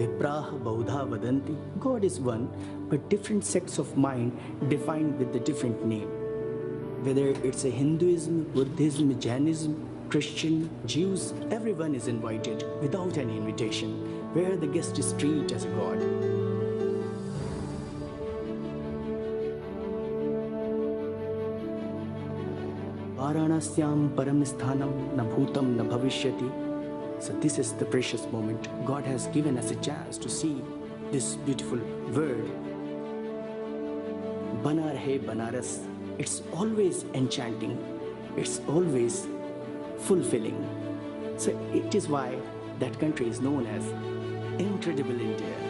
Vipraha Baudha Vadanti. God is one, but different sects of mind defined with a different name. Whether it's a Hinduism, Buddhism, Jainism, Christian, Jews, everyone is invited without any invitation, where the guest is treated as a god. Varanasyam paramisthanam na bhutam na bhavishyati. So this is the precious moment. God has given us a chance to see this beautiful word. Bana Rahe Banaras. It's always enchanting. It's always fulfilling. So it is why that country is known as Incredible India.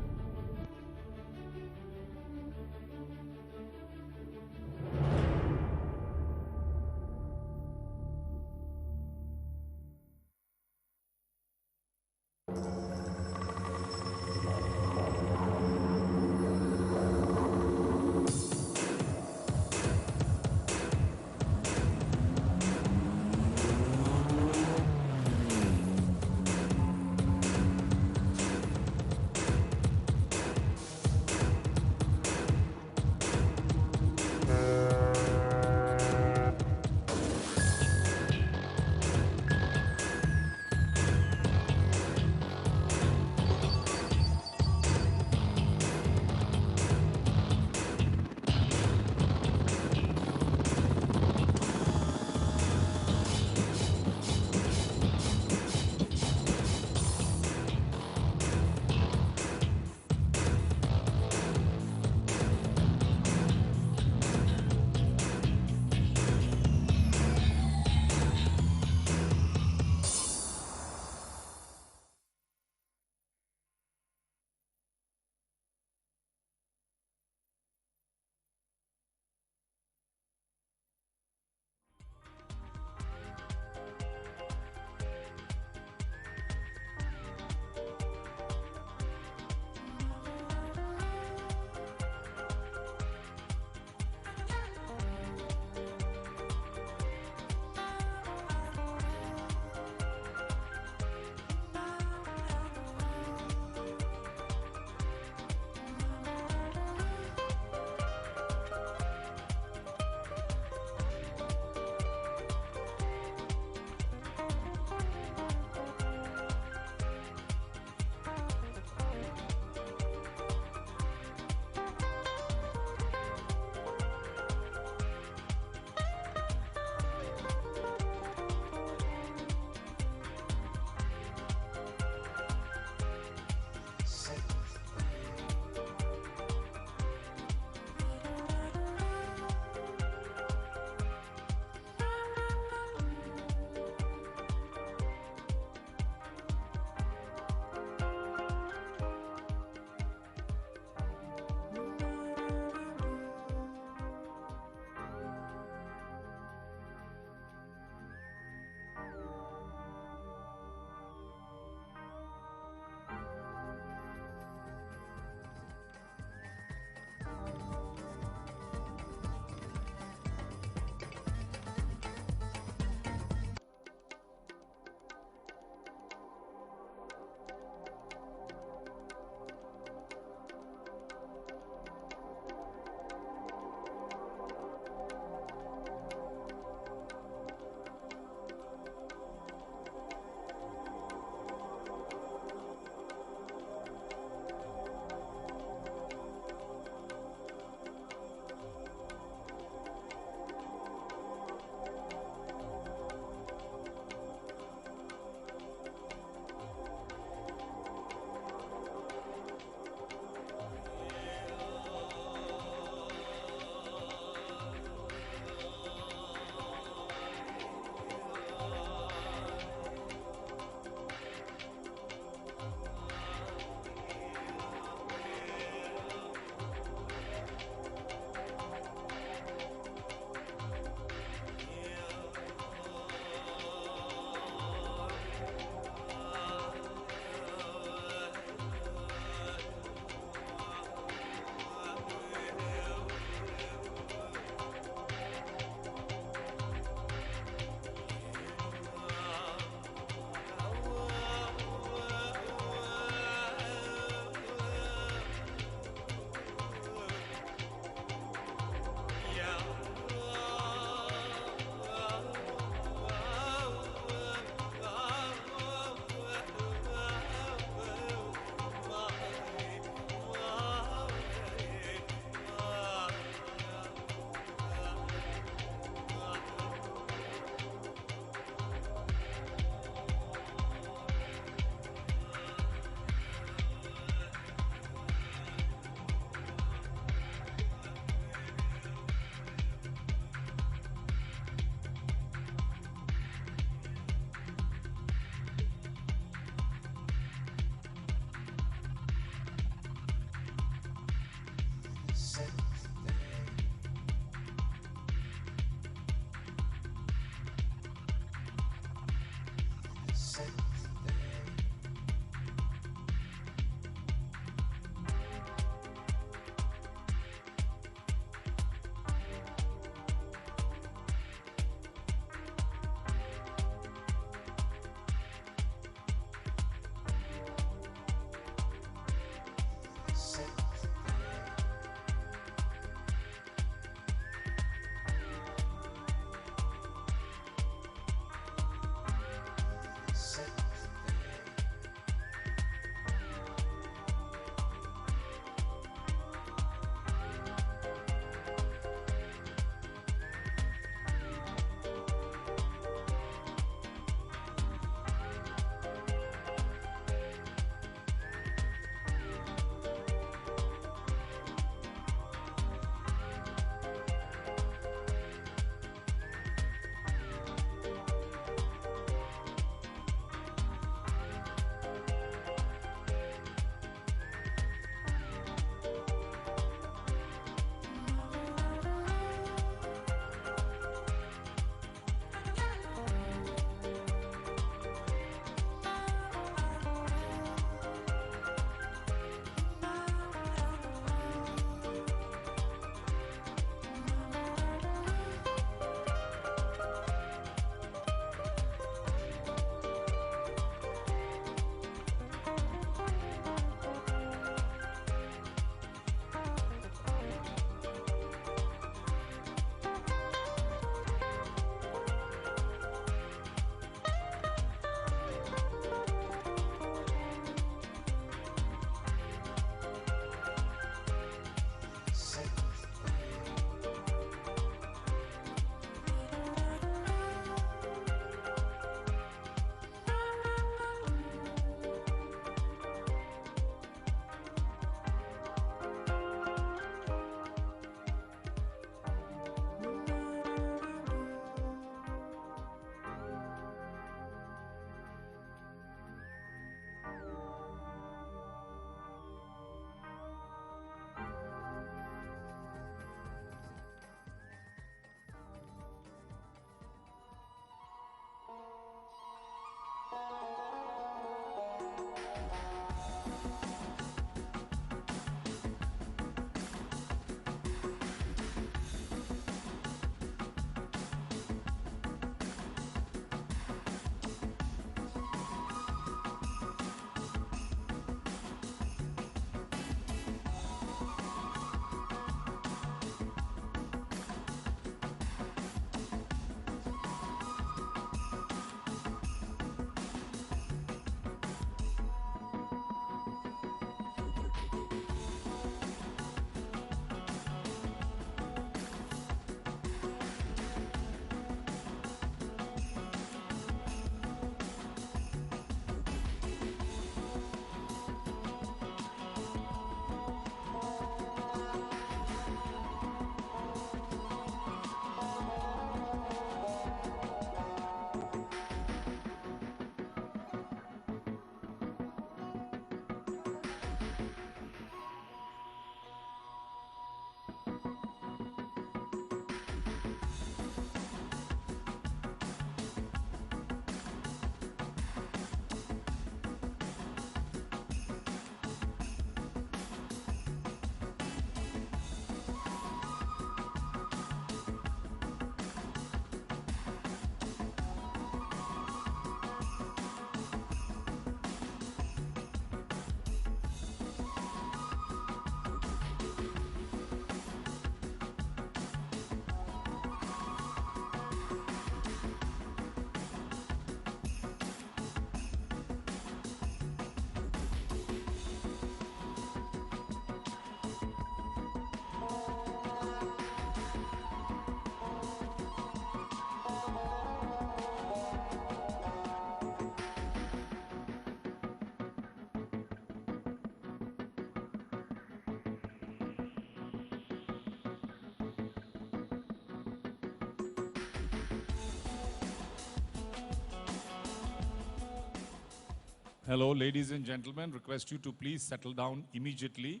Hello, ladies and gentlemen. Request you to please settle down immediately.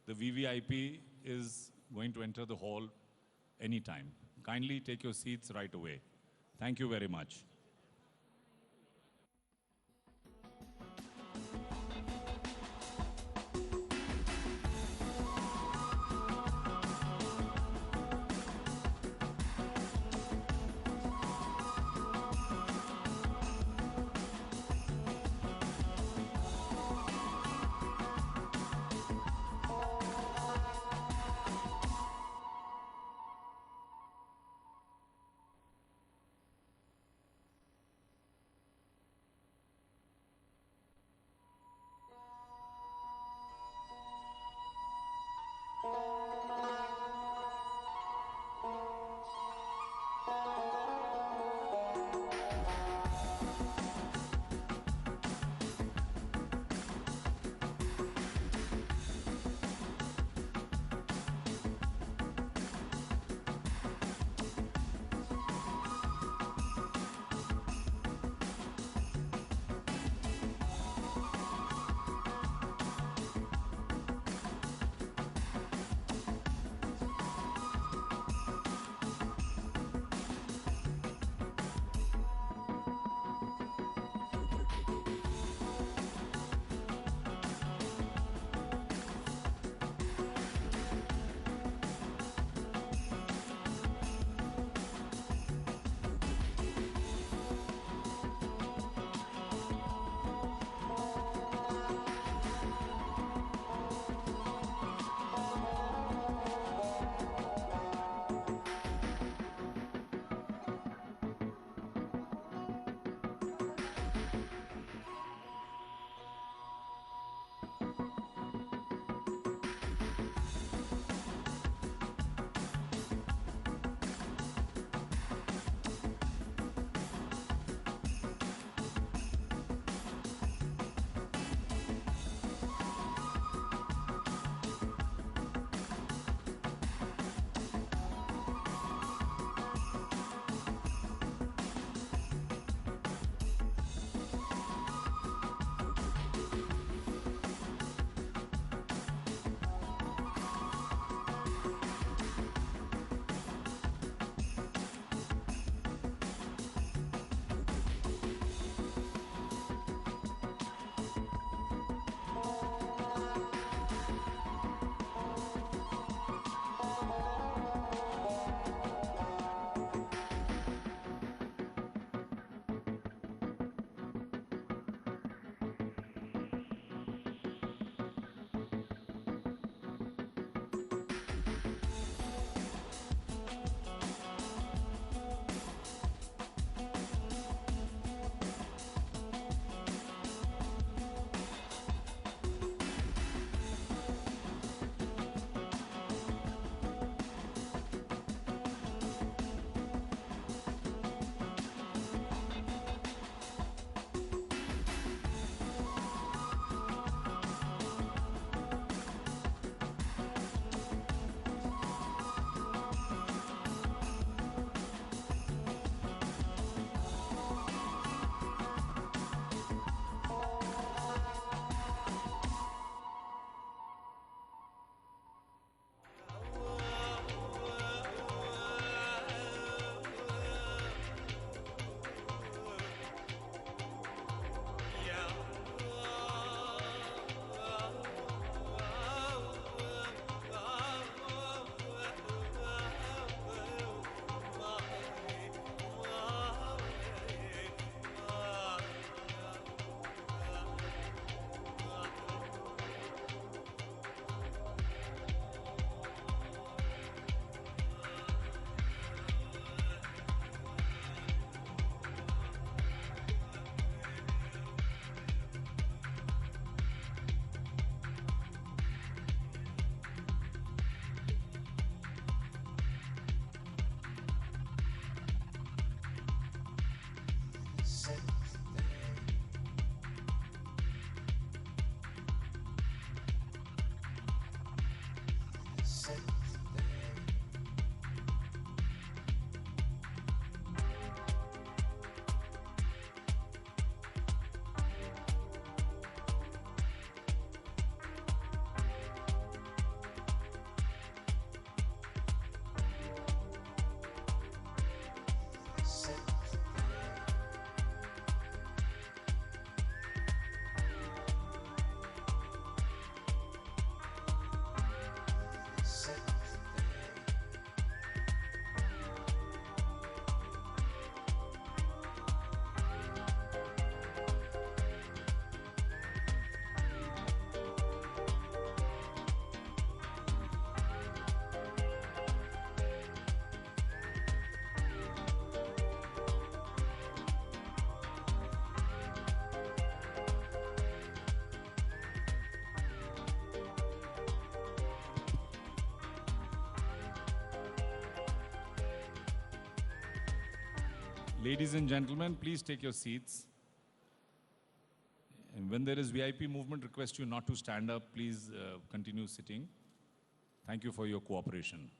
The VVIP is going to enter the hall anytime. Kindly take your seats right away. Thank you very much. Ladies and gentlemen, please take your seats. And when there is VIP movement, request you not to stand up. Please continue sitting. Thank you for your cooperation.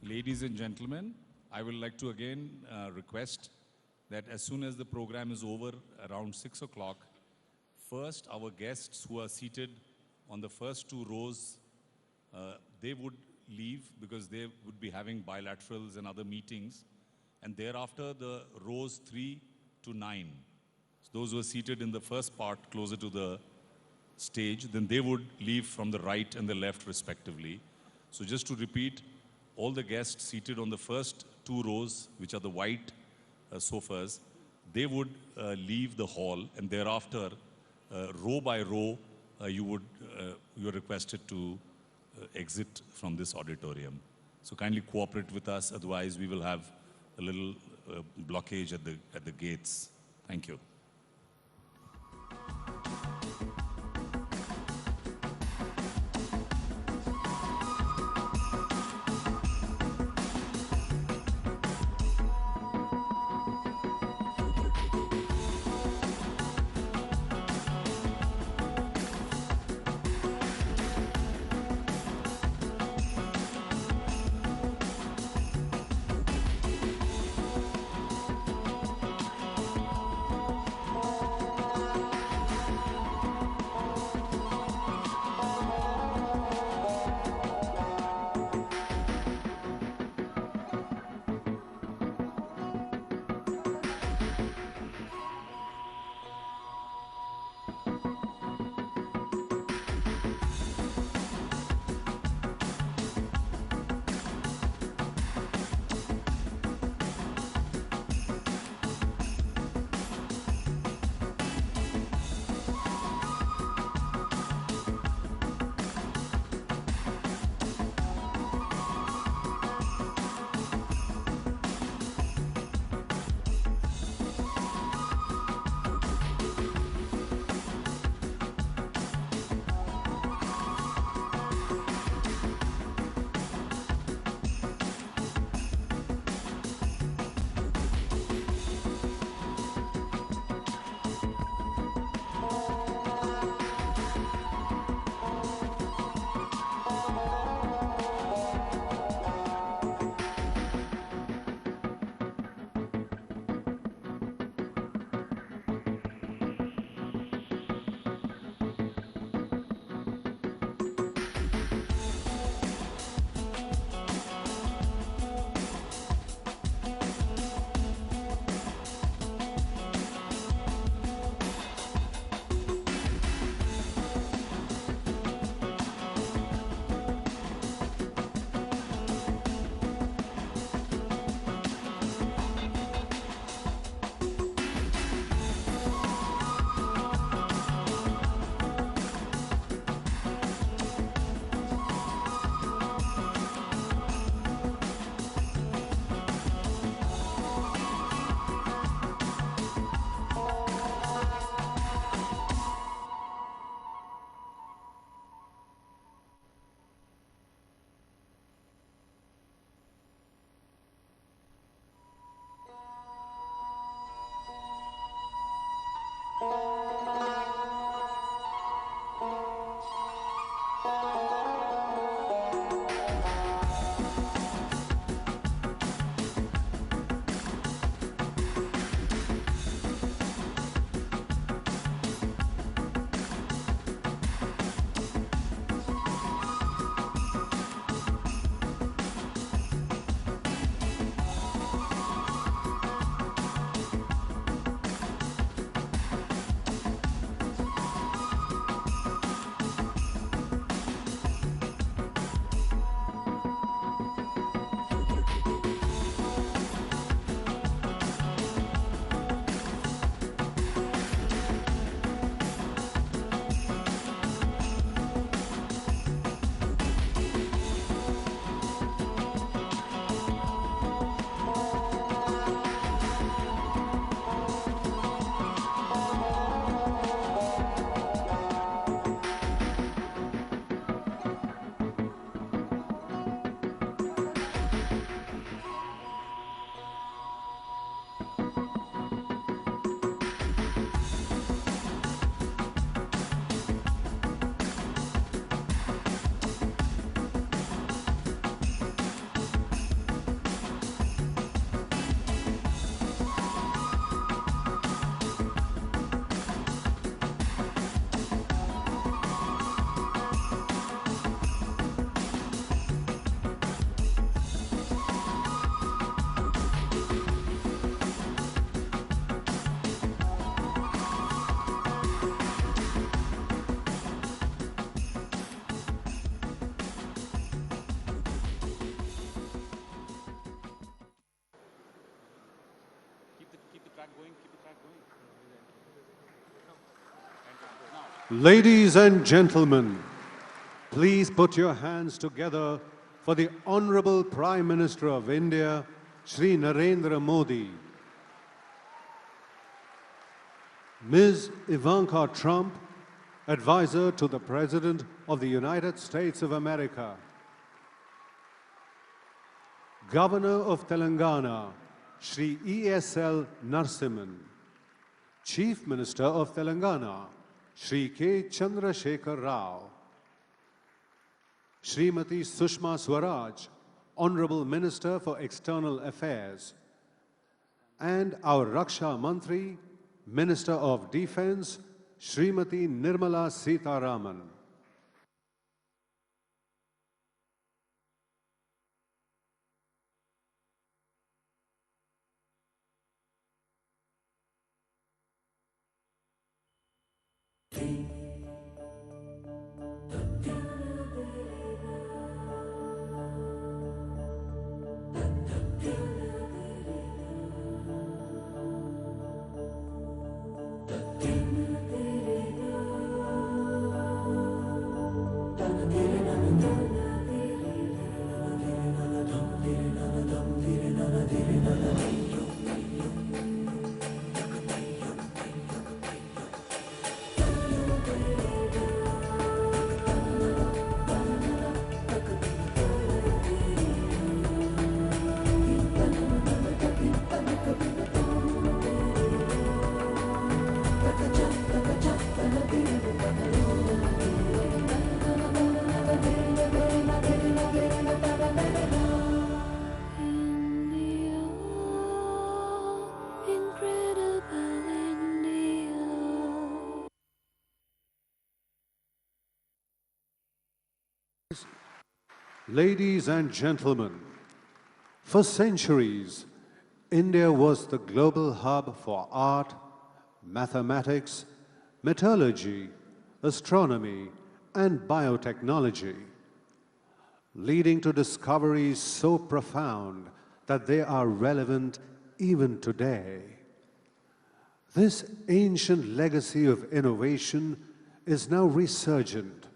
Ladies and gentlemen, I would like to again request that as soon as the program is over around 6 o'clock, first our guests who are seated on the first two rows, they would leave because they would be having bilaterals and other meetings. And thereafter, the rows 3 to 9, so those who are seated in the first part closer to the stage, then they would leave from the right and the left respectively. So just to repeat, all the guests seated on the first two rows, which are the white sofas, they would leave the hall, and thereafter, row by row, you're requested to exit from this auditorium. So kindly cooperate with us, otherwise we will have a little blockage at the gates. Thank you. Ladies and gentlemen, please put your hands together for the Honorable Prime Minister of India, Shri Narendra Modi. Ms. Ivanka Trump, Advisor to the President of the United States of America. Governor of Telangana, Shri E.S.L. Narasimhan. Chief Minister of Telangana, Shri K. Chandrasekhar Rao. Srimati Sushma Swaraj, Honorable Minister for External Affairs. And our Raksha Mantri, Minister of Defense, Srimati Nirmala Sitharaman. Ladies and gentlemen, for centuries, India was the global hub for art, mathematics, metallurgy, astronomy, and biotechnology, leading to discoveries so profound that they are relevant even today. This ancient legacy of innovation is now resurgent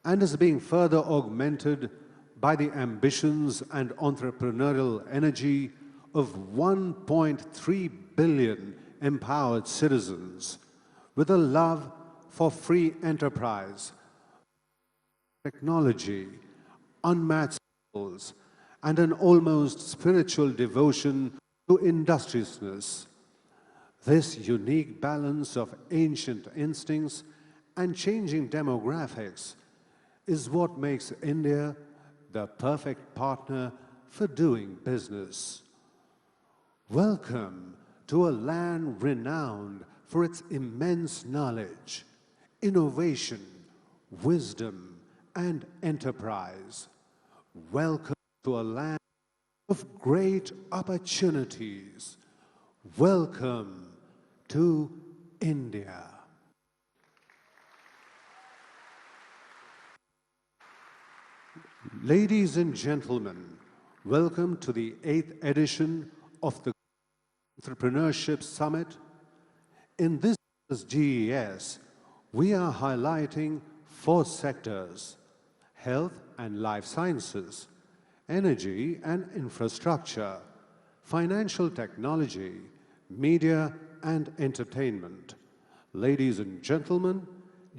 and is being further augmented by the ambitions and entrepreneurial energy of 1.3 billion empowered citizens with a love for free enterprise, technology, unmatched skills, and an almost spiritual devotion to industriousness. This unique balance of ancient instincts and changing demographics is what makes India the perfect partner for doing business. Welcome to a land renowned for its immense knowledge, innovation, wisdom, and enterprise. Welcome to a land of great opportunities. Welcome to India. Ladies and gentlemen, welcome to the 8th edition of the Entrepreneurship Summit. In this year's GES, we are highlighting 4 sectors: health and life sciences, energy and infrastructure, financial technology, media and entertainment. Ladies and gentlemen,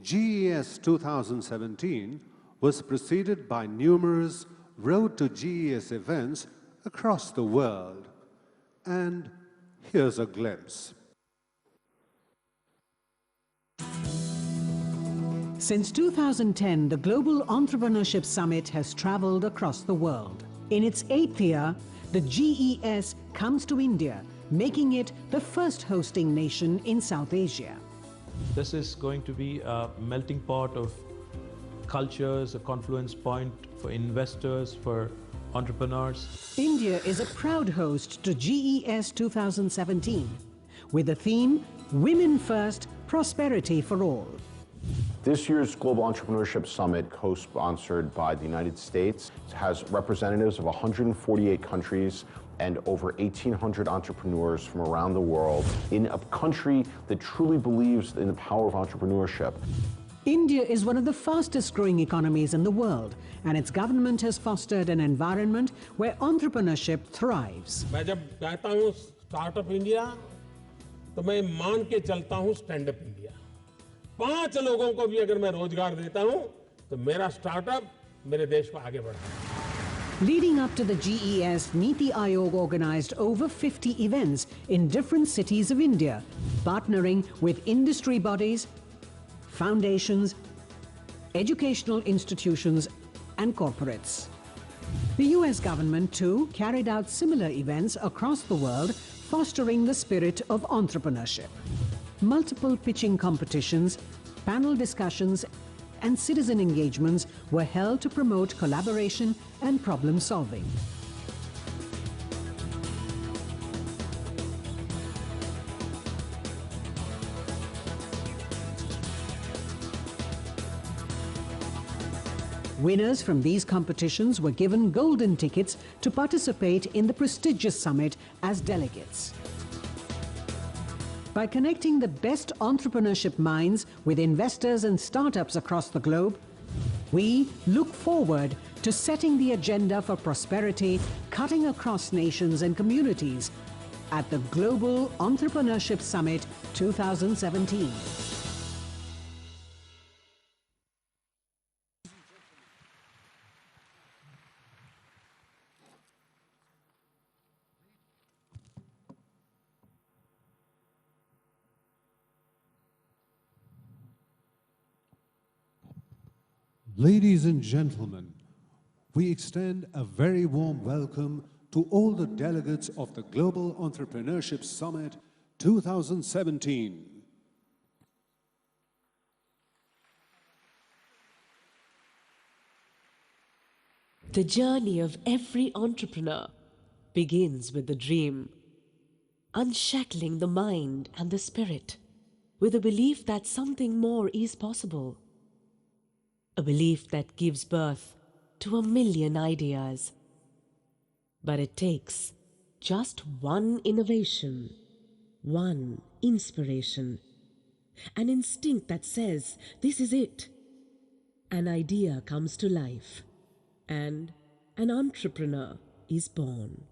GES 2017 was preceded by numerous Road to GES events across the world. And here's a glimpse. Since 2010, the Global Entrepreneurship Summit has traveled across the world. In its 8th year, the GES comes to India, making it the first hosting nation in South Asia. This is going to be a melting pot of cultures, a confluence point for investors, for entrepreneurs. India is a proud host to GES 2017 with the theme Women First, Prosperity for All. This year's Global Entrepreneurship Summit, co-sponsored by the United States, has representatives of 148 countries and over 1,800 entrepreneurs from around the world in a country that truly believes in the power of entrepreneurship. India is one of the fastest growing economies in the world, and its government has fostered an environment where entrepreneurship thrives. मैं जब कहता हूँ startup India तो मैं मान के चलता हूँ स्टैंड अप इंडिया। 5 लोगों को भी अगर मैं रोजगार देता हूँ तो मेरा स्टार्टअप मेरे देश को आगे बढ़ाएगा। Leading up to the GES, Niti Aayog organized over 50 events in different cities of India, partnering with industry bodies, foundations, educational institutions, and corporates. The US government, too, carried out similar events across the world, fostering the spirit of entrepreneurship. Multiple pitching competitions, panel discussions, and citizen engagements were held to promote collaboration and problem solving. Winners from these competitions were given golden tickets to participate in the prestigious summit as delegates. By connecting the best entrepreneurship minds with investors and startups across the globe, we look forward to setting the agenda for prosperity, cutting across nations and communities at the Global Entrepreneurship Summit 2017. Ladies and gentlemen, we extend a very warm welcome to all the delegates of the Global Entrepreneurship Summit 2017. The journey of every entrepreneur begins with the dream, unshackling the mind and the spirit with a belief that something more is possible. A belief that gives birth to 1,000,000 ideas. But it takes just one innovation, one inspiration, an instinct that says, this is it. An idea comes to life, and an entrepreneur is born.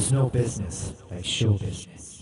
There's no business like show business.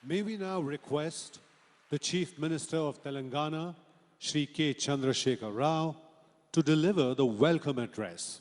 May we now request the Chief Minister of Telangana, Shri K. Chandrasekhar Rao, to deliver the welcome address.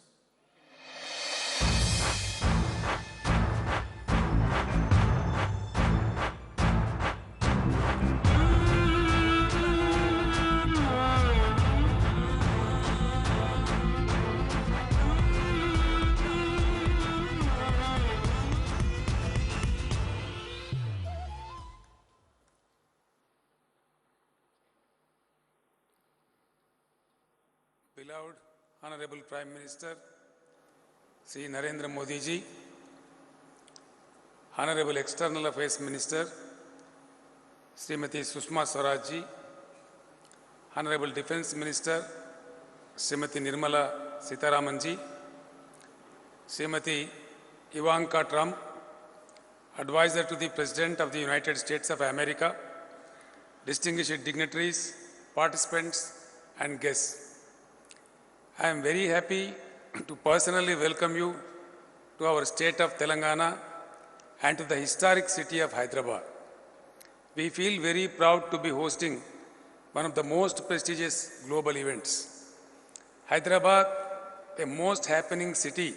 beloved Honorable Prime Minister, Sri Narendra Modi ji, Honorable External Affairs Minister, Srimati Sushma Swaraj ji, Honorable Defence Minister, Srimati Nirmala Sitharaman ji, Srimati Ivanka Trump, Advisor to the President of the United States of America, distinguished dignitaries, participants, and guests. I am very happy to personally welcome you to our state of Telangana and to the historic city of Hyderabad. We feel very proud to be hosting one of the most prestigious global events. Hyderabad, a most happening city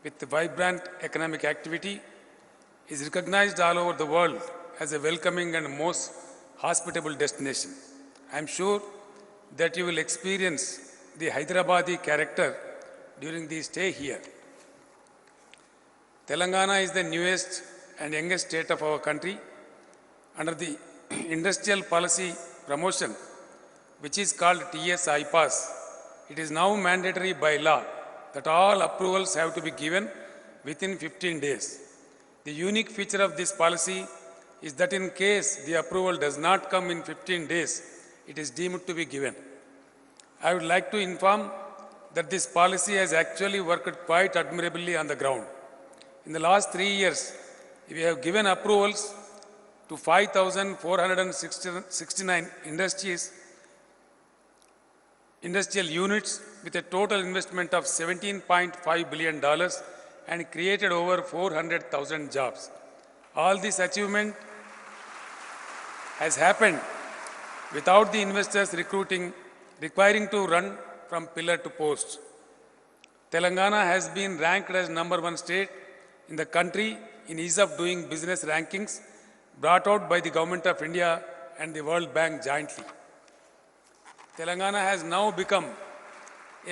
with vibrant economic activity, is recognized all over the world as a welcoming and most hospitable destination. I am sure that you will experience the Hyderabadi character during the stay here. Telangana is the newest and youngest state of our country. Under the industrial policy promotion, which is called TS-IPAS, it is now mandatory by law that all approvals have to be given within 15 days. The unique feature of this policy is that in case the approval does not come in 15 days, it is deemed to be given. I would like to inform that this policy has actually worked quite admirably on the ground. In the last 3 years, we have given approvals to 5,469 industrial units with a total investment of $17.5 billion and created over 400,000 jobs. All this achievement has happened without the investors requiring to run from pillar to post. Telangana has been ranked as #1 state in the country in ease of doing business rankings brought out by the Government of India and the World Bank jointly. Telangana has now become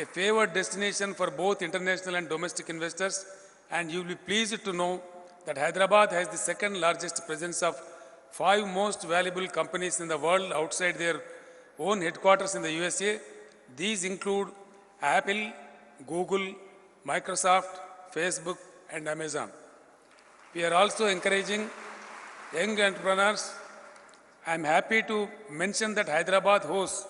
a favored destination for both international and domestic investors, and you will be pleased to know that Hyderabad has the second largest presence of 5 most valuable companies in the world outside their own headquarters in the USA. These include Apple, Google, Microsoft, Facebook, and Amazon. We are also encouraging young entrepreneurs. I am happy to mention that Hyderabad hosts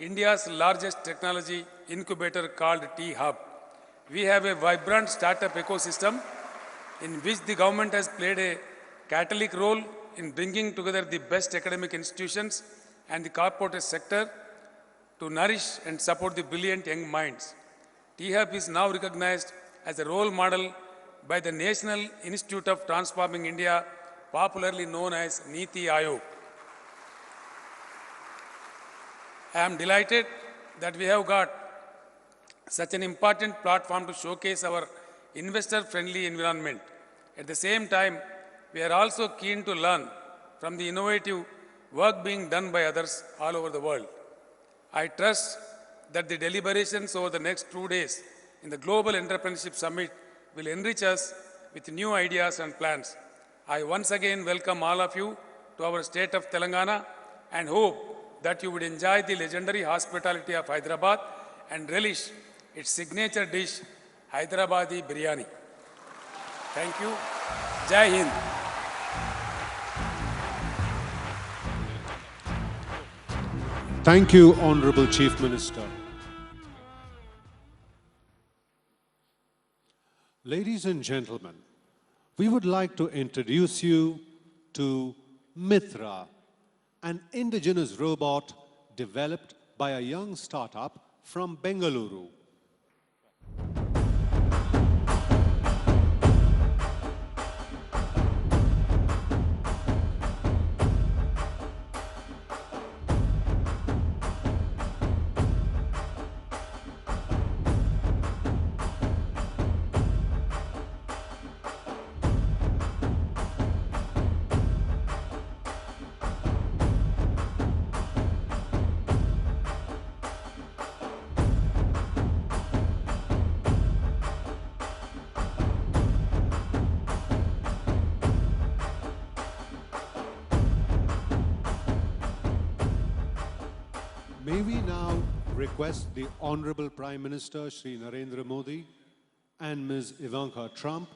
India's largest technology incubator called T-Hub. We have a vibrant startup ecosystem in which the government has played a catalytic role in bringing together the best academic institutions and the corporate sector to nourish and support the brilliant young minds. T-Hub is now recognized as a role model by the National Institute of Transforming India, popularly known as Niti Aayog. I am delighted that we have got such an important platform to showcase our investor-friendly environment. At the same time, we are also keen to learn from the innovative work being done by others all over the world. I trust that the deliberations over the next 2 days in the Global Entrepreneurship Summit will enrich us with new ideas and plans. I once again welcome all of you to our state of Telangana and hope that you would enjoy the legendary hospitality of Hyderabad and relish its signature dish, Hyderabadi biryani. Thank you. Jai Hind. Thank you, Honorable Chief Minister. Ladies and gentlemen, we would like to introduce you to Mitra, an indigenous robot developed by a young startup from Bengaluru. request the Honorable Prime Minister Shri Narendra Modi and Ms. Ivanka Trump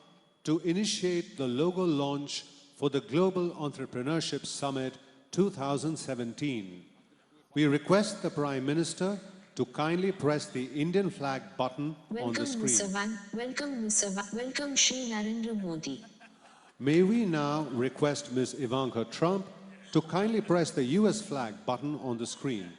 to initiate the logo launch for the Global Entrepreneurship Summit 2017. We request the Prime Minister to kindly press the Indian flag button on the screen. Welcome Shri Narendra Modi. May we now request Ms. Ivanka Trump to kindly press the US flag button on the screen.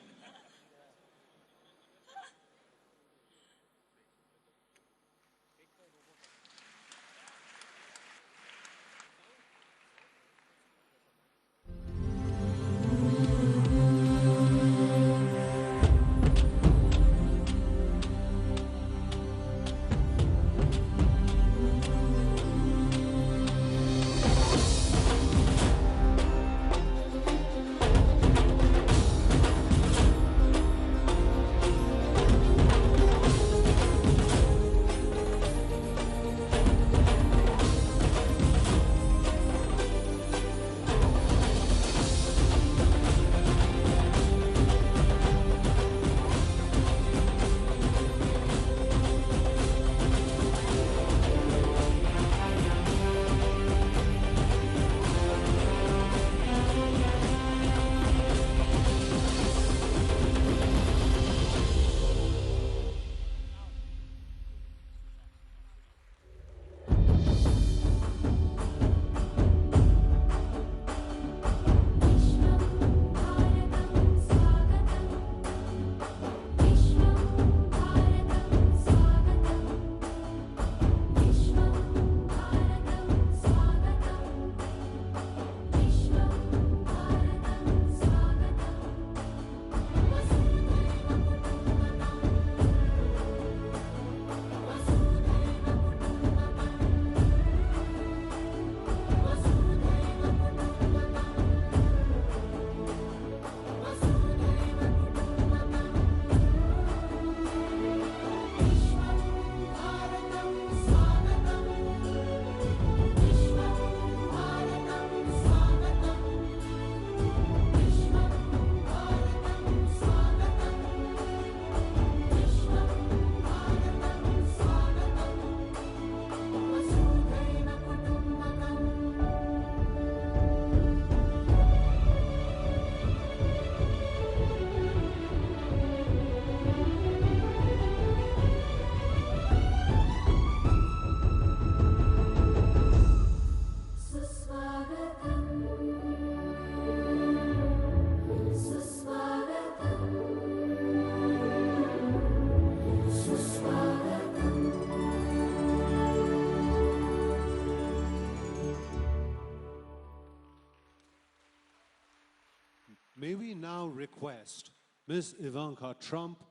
May we now request Ms. Ivanka Trump,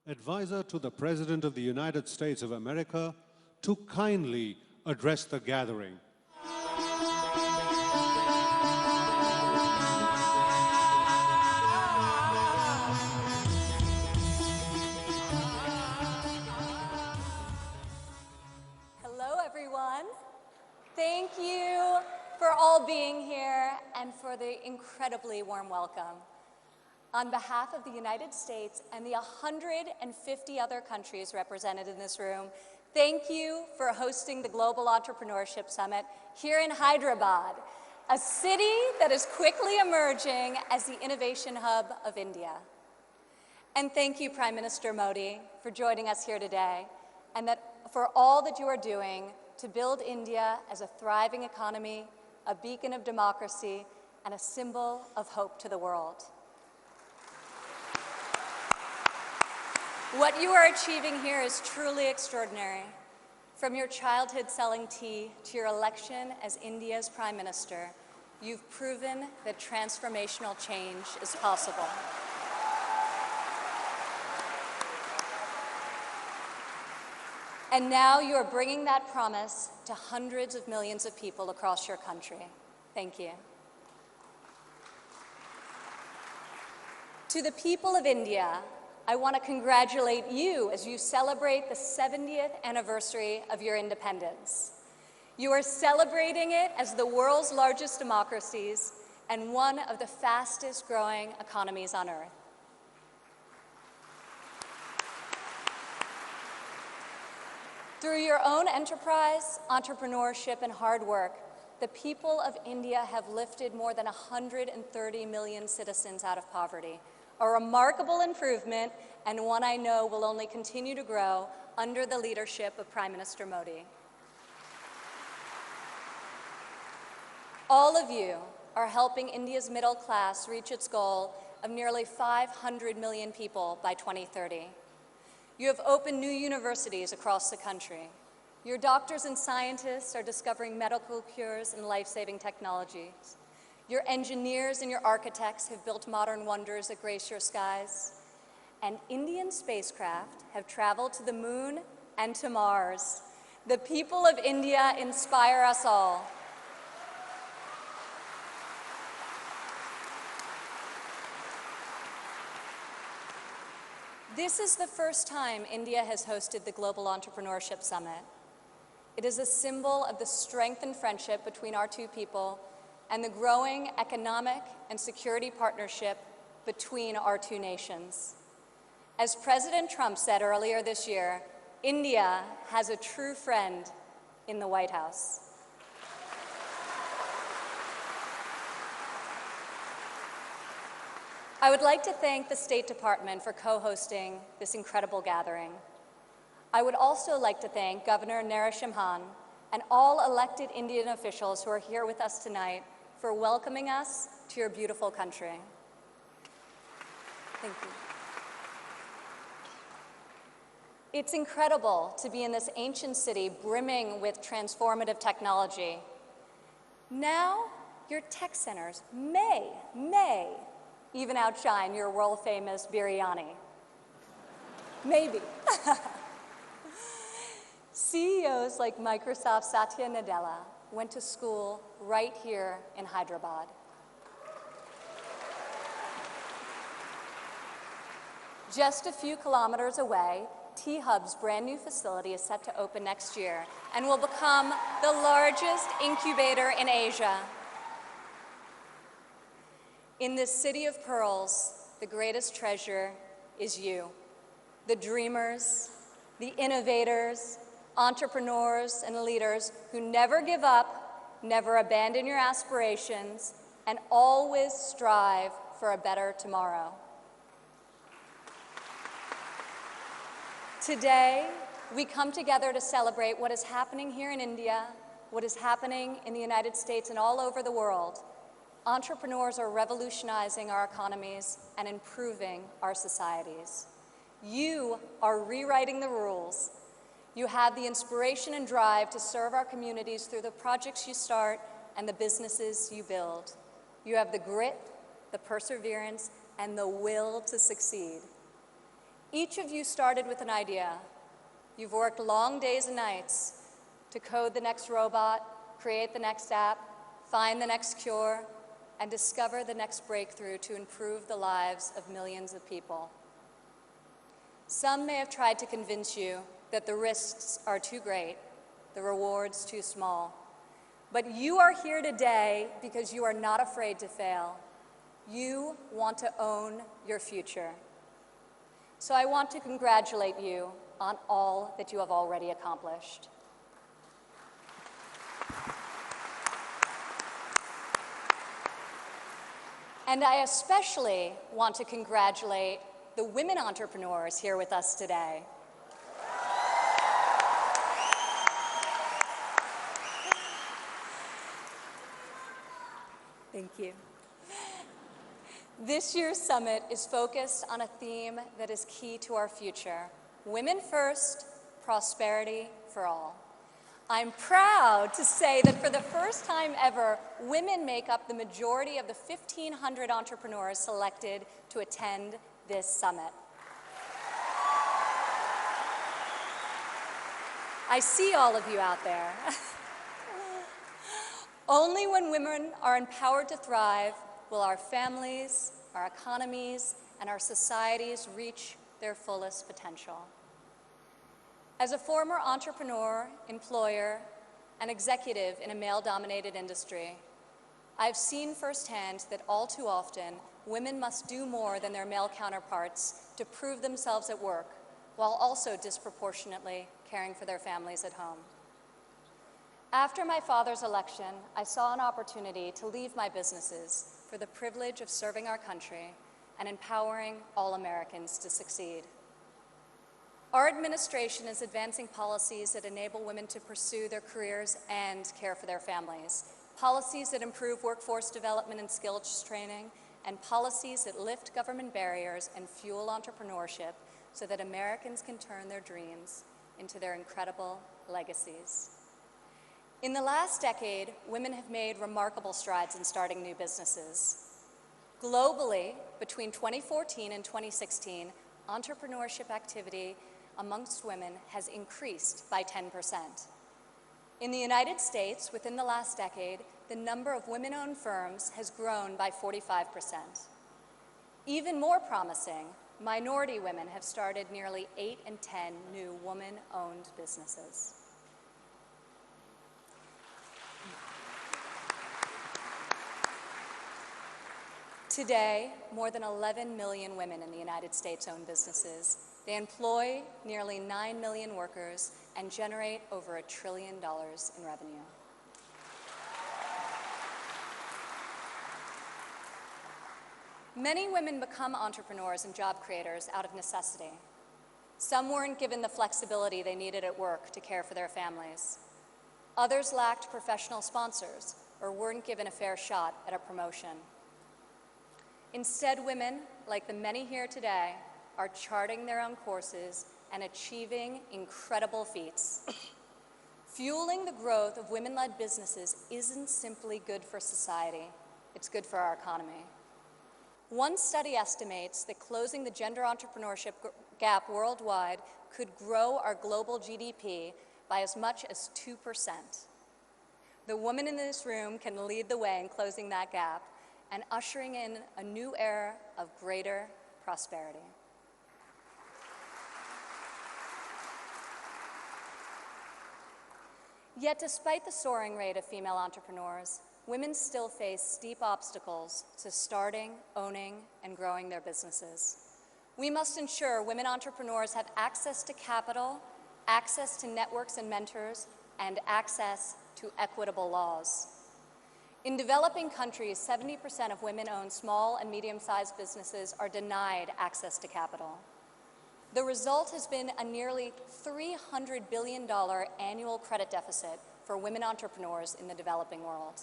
advisor to the President of the United States of America, to kindly address the gathering. Hello, everyone. Thank you for all being here and for the incredibly warm welcome. On behalf of the United States and the 150 other countries represented in this room, thank you for hosting the Global Entrepreneurship Summit here in Hyderabad, a city that is quickly emerging as the innovation hub of India. And thank you, Prime Minister Modi, for joining us here today, and for all that you are doing to build India as a thriving economy, a beacon of democracy, and a symbol of hope to the world. What you are achieving here is truly extraordinary. From your childhood selling tea to your election as India's Prime Minister, you've proven that transformational change is possible. And now you are bringing that promise to hundreds of millions of people across your country. Thank you. To the people of India, I want to congratulate you as you celebrate the 70th anniversary of your independence. You are celebrating it as the world's largest democracies and one of the fastest growing economies on earth. Through your own enterprise, entrepreneurship, and hard work, the people of India have lifted more than 130 million citizens out of poverty, a remarkable improvement and one I know will only continue to grow under the leadership of Prime Minister Modi. All of you are helping India's middle class reach its goal of nearly 500 million people by 2030. You have opened new universities across the country. Your doctors and scientists are discovering medical cures and life-saving technologies. Your engineers and your architects have built modern wonders that grace your skies. And Indian spacecraft have traveled to the moon and to Mars. The people of India inspire us all. This is the first time India has hosted the Global Entrepreneurship Summit. It is a symbol of the strength and friendship between our two people and the growing economic and security partnership between our two nations. As President Trump said earlier this year, India has a true friend in the White House. I would like to thank the State Department for co-hosting this incredible gathering. I would also like to thank Governor Narasimhan and all elected Indian officials who are here with us tonight for welcoming us to your beautiful country. Thank you. It's incredible to be in this ancient city brimming with transformative technology. Now, your tech centers may even outshine your world-famous biryani. Maybe. CEOs like Microsoft's Satya Nadella went to school right here in Hyderabad. Just a few kilometers away, T-Hub's brand new facility is set to open next year and will become the largest incubator in Asia. In this city of pearls, the greatest treasure is you, the dreamers, the innovators, entrepreneurs, and leaders who never give up, never abandon your aspirations, and always strive for a better tomorrow. Today, we come together to celebrate what is happening here in India, what is happening in the United States and all over the world. Entrepreneurs are revolutionizing our economies and improving our societies. You are rewriting the rules. You have the inspiration and drive to serve our communities through the projects you start and the businesses you build. You have the grit, the perseverance, and the will to succeed. Each of you started with an idea. You've worked long days and nights to code the next robot, create the next app, find the next cure, and discover the next breakthrough to improve the lives of millions of people. Some may have tried to convince you that the risks are too great, the rewards too small. But you are here today because you are not afraid to fail. You want to own your future. So I want to congratulate you on all that you have already accomplished. And I especially want to congratulate the women entrepreneurs here with us today. Thank you. This year's summit is focused on a theme that is key to our future: women first, prosperity for all. I'm proud to say that for the first time ever, women make up the majority of the 1,500 entrepreneurs selected to attend this summit. I see all of you out there. Only when women are empowered to thrive will our families, our economies, and our societies reach their fullest potential. As a former entrepreneur, employer, and executive in a male-dominated industry, I've seen firsthand that all too often, women must do more than their male counterparts to prove themselves at work, while also disproportionately caring for their families at home. After my father's election, I saw an opportunity to leave my businesses for the privilege of serving our country and empowering all Americans to succeed. Our administration is advancing policies that enable women to pursue their careers and care for their families, policies that improve workforce development and skills training, and policies that lift government barriers and fuel entrepreneurship so that Americans can turn their dreams into their incredible legacies. In the last decade, women have made remarkable strides in starting new businesses. Globally, between 2014 and 2016, entrepreneurship activity amongst women has increased by 10%. In the United States, within the last decade, the number of women-owned firms has grown by 45%. Even more promising, minority women have started nearly 8 in 10 new woman-owned businesses. Today, more than 11 million women in the United States own businesses. They employ nearly 9 million workers and generate over $1 trillion in revenue. Many women become entrepreneurs and job creators out of necessity. Some weren't given the flexibility they needed at work to care for their families. Others lacked professional sponsors or weren't given a fair shot at a promotion. Instead, women, like the many here today, are charting their own courses and achieving incredible feats. Fueling the growth of women-led businesses isn't simply good for society, it's good for our economy. One study estimates that closing the gender entrepreneurship gap worldwide could grow our global GDP by as much as 2%. The women in this room can lead the way in closing that gap and ushering in a new era of greater prosperity. Yet despite the soaring rate of female entrepreneurs, women still face steep obstacles to starting, owning, and growing their businesses. We must ensure women entrepreneurs have access to capital, access to networks and mentors, and access to equitable laws. In developing countries, 70% of women-owned small and medium-sized businesses are denied access to capital. The result has been a nearly $300 billion annual credit deficit for women entrepreneurs in the developing world.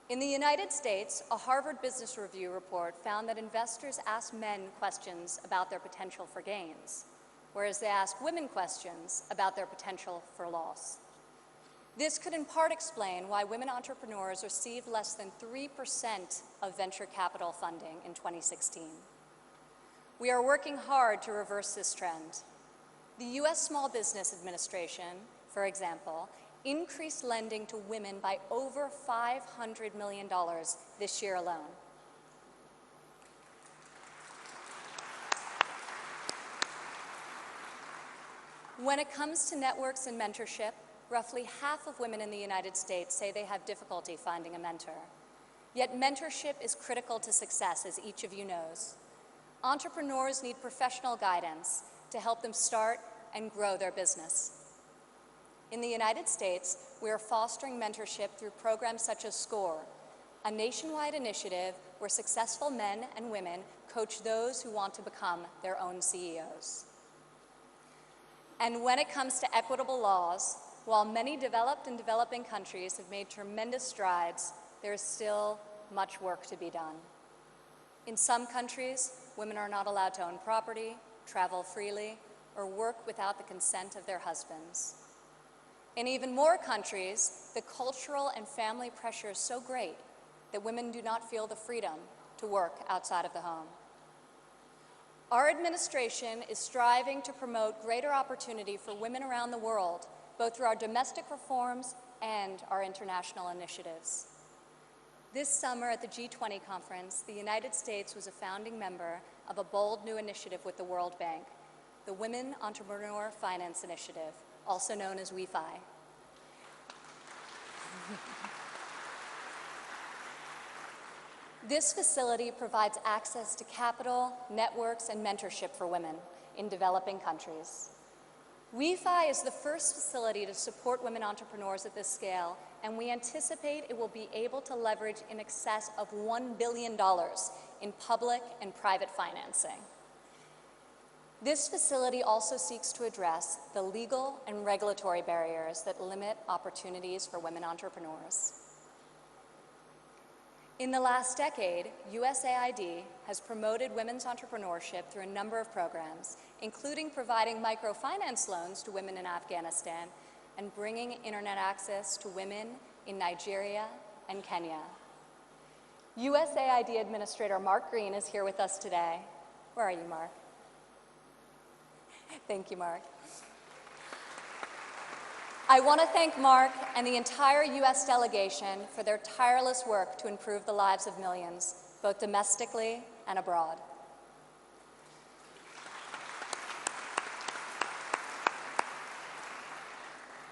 In the United States, a Harvard Business Review report found that investors ask men questions about their potential for gains, whereas they ask women questions about their potential for loss. This could in part explain why women entrepreneurs received less than 3% of venture capital funding in 2016. We are working hard to reverse this trend. The U.S. Small Business Administration, for example, increased lending to women by over $500 million this year alone. When it comes to networks and mentorship, roughly half of women in the United States say they have difficulty finding a mentor. Yet mentorship is critical to success, as each of you knows. Entrepreneurs need professional guidance to help them start and grow their business. In the United States, we are fostering mentorship through programs such as SCORE, a nationwide initiative where successful men and women coach those who want to become their own CEOs. And when it comes to equitable laws, while many developed and developing countries have made tremendous strides, there is still much work to be done. In some countries, women are not allowed to own property, travel freely, or work without the consent of their husbands. In even more countries, the cultural and family pressure is so great that women do not feel the freedom to work outside of the home. Our administration is striving to promote greater opportunity for women around the world, both through our domestic reforms and our international initiatives. This summer at the G20 conference, the United States was a founding member of a bold new initiative with the World Bank, the Women Entrepreneur Finance Initiative, also known as WEFI. This facility provides access to capital, networks, and mentorship for women. in developing countries. WeFi is the first facility to support women entrepreneurs at this scale, and we anticipate it will be able to leverage in excess of $1 billion in public and private financing. This facility also seeks to address the legal and regulatory barriers that limit opportunities for women entrepreneurs. In the last decade, USAID has promoted women's entrepreneurship through a number of programs, including providing microfinance loans to women in Afghanistan and bringing internet access to women in Nigeria and Kenya. USAID Administrator Mark Green is here with us today. Where are you, Mark? Thank you, Mark. I want to thank Mark and the entire U.S. delegation for their tireless work to improve the lives of millions, both domestically and abroad.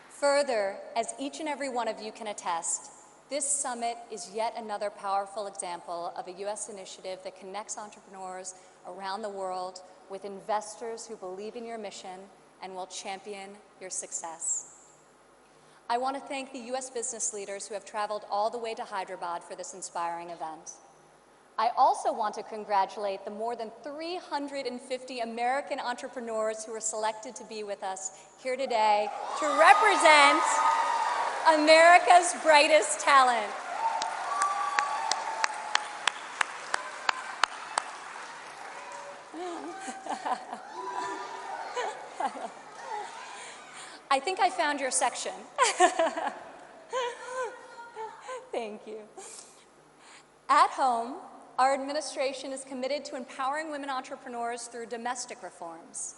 Further, as each and every one of you can attest, this summit is yet another powerful example of a U.S. initiative that connects entrepreneurs around the world with investors who believe in your mission and will champion your success. I want to thank the U.S. business leaders who have traveled all the way to Hyderabad for this inspiring event. I also want to congratulate the more than 350 American entrepreneurs who were selected to be with us here today to represent America's brightest talent. I think I found your section. Thank you. At home, our administration is committed to empowering women entrepreneurs through domestic reforms.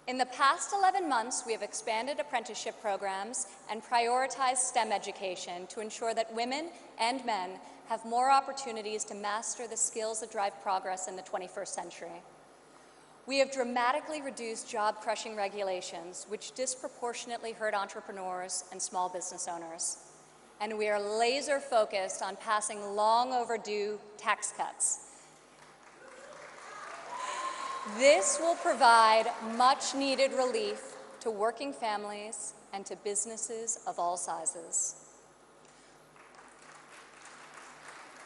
In the past 11 months, we have expanded apprenticeship programs and prioritized STEM education to ensure that women and men have more opportunities to master the skills that drive progress in the 21st century. We have dramatically reduced job-crushing regulations, which disproportionately hurt entrepreneurs and small business owners. And we are laser-focused on passing long-overdue tax cuts. This will provide much-needed relief to working families and to businesses of all sizes.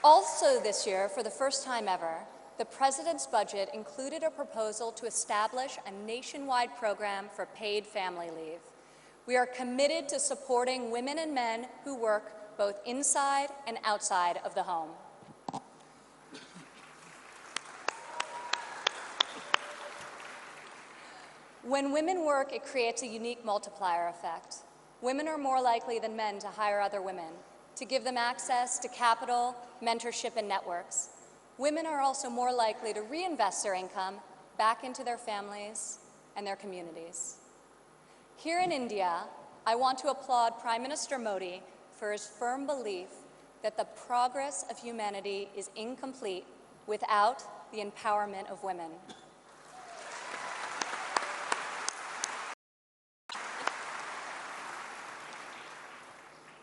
Also this year, for the first time ever, the President's budget included a proposal to establish a nationwide program for paid family leave. We are committed to supporting women and men who work both inside and outside of the home. When women work, it creates a unique multiplier effect. Women are more likely than men to hire other women, to give them access to capital, mentorship, and networks. Women are also more likely to reinvest their income back into their families and their communities. Here in India, I want to applaud Prime Minister Modi for his firm belief that the progress of humanity is incomplete without the empowerment of women.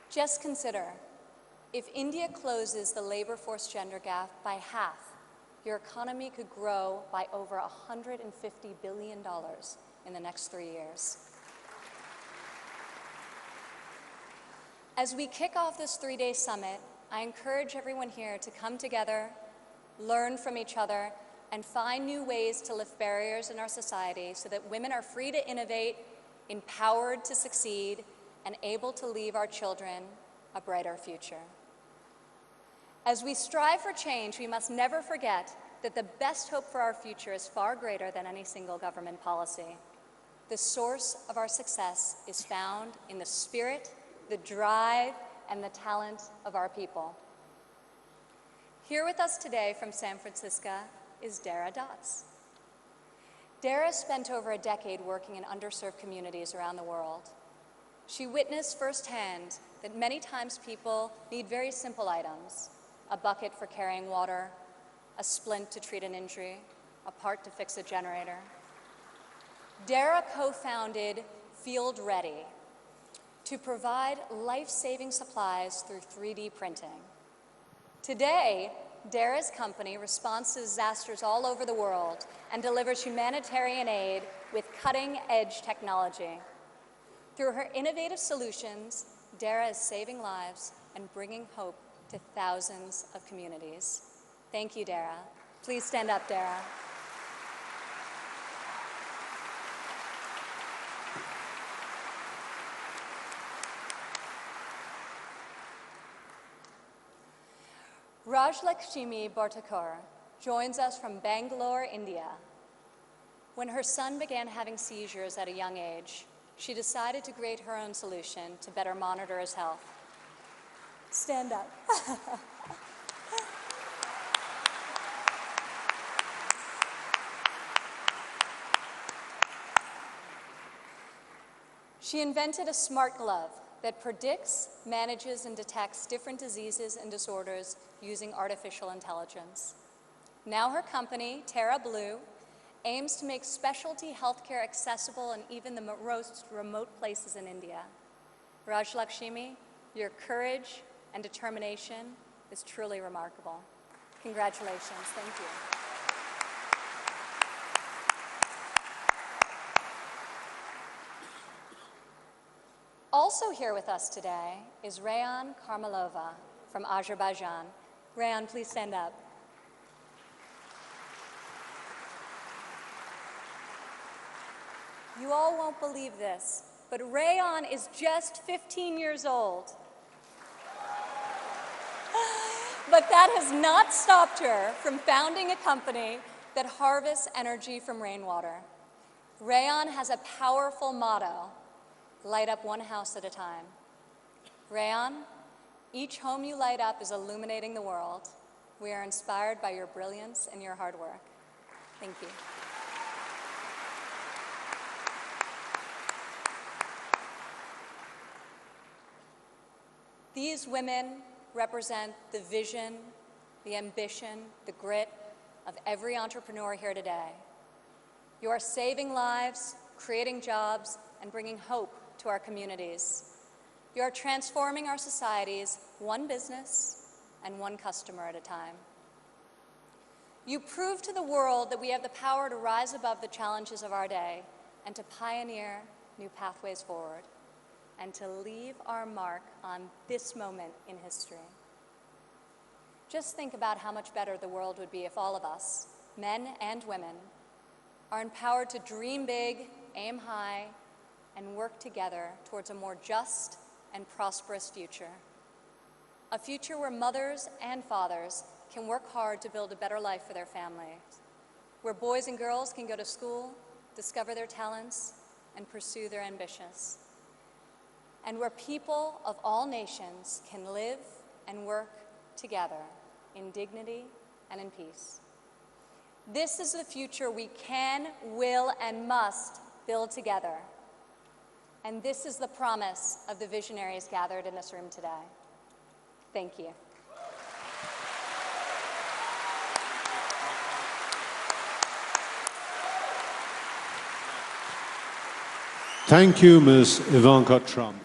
Just consider, if India closes the labor force gender gap by half, your economy could grow by over $150 billion in the next 3 years. As we kick off this 3-day summit, I encourage everyone here to come together, learn from each other, and find new ways to lift barriers in our society so that women are free to innovate, empowered to succeed, and able to leave our children a brighter future. As we strive for change, we must never forget that the best hope for our future is far greater than any single government policy. The source of our success is found in the spirit, the drive, and the talent of our people. Here with us today from San Francisco is Dara Dotz. Dara spent over a decade working in underserved communities around the world. She witnessed firsthand that many times people need very simple items: a bucket for carrying water, a splint to treat an injury, a part to fix a generator. Dara co-founded Field Ready to provide life-saving supplies through 3D printing. Today, Dara's company responds to disasters all over the world and delivers humanitarian aid with cutting-edge technology. Through her innovative solutions, Dara is saving lives and bringing hope to thousands of communities. Thank you, Dara. Please stand up, Dara. Rajlakshmi Bhartakar joins us from Bangalore, India. When her son began having seizures at a young age, she decided to create her own solution to better monitor his health. Stand up. She invented a smart glove that predicts, manages, and detects different diseases and disorders using artificial intelligence. Now her company, Terra Blue, aims to make specialty healthcare accessible in even the most remote places in India. Rajlakshmi, your courage and determination is truly remarkable. Congratulations. Thank you. Also here with us today is Rayan Karmalova from Azerbaijan. Rayan, please stand up. You all won't believe this, but Rayan is just 15 years old. But that has not stopped her from founding a company that harvests energy from rainwater. Rayan has a powerful motto: light up one house at a time. Rayan, each home you light up is illuminating the world. We are inspired by your brilliance and your hard work. Thank you. These women represent the vision, the ambition, the grit of every entrepreneur here today. You are saving lives, creating jobs, and bringing hope to our communities. You are transforming our societies one business and one customer at a time. You prove to the world that we have the power to rise above the challenges of our day and to pioneer new pathways forward and to leave our mark on this moment in history. Just think about how much better the world would be if all of us, men and women, are empowered to dream big, aim high, and work together towards a more just and prosperous future. A future where mothers and fathers can work hard to build a better life for their families, where boys and girls can go to school, discover their talents, and pursue their ambitions, and where people of all nations can live and work together in dignity and in peace. This is the future we can, will, and must build together. And this is the promise of the visionaries gathered in this room today. Thank you. Thank you, Ms. Ivanka Trump.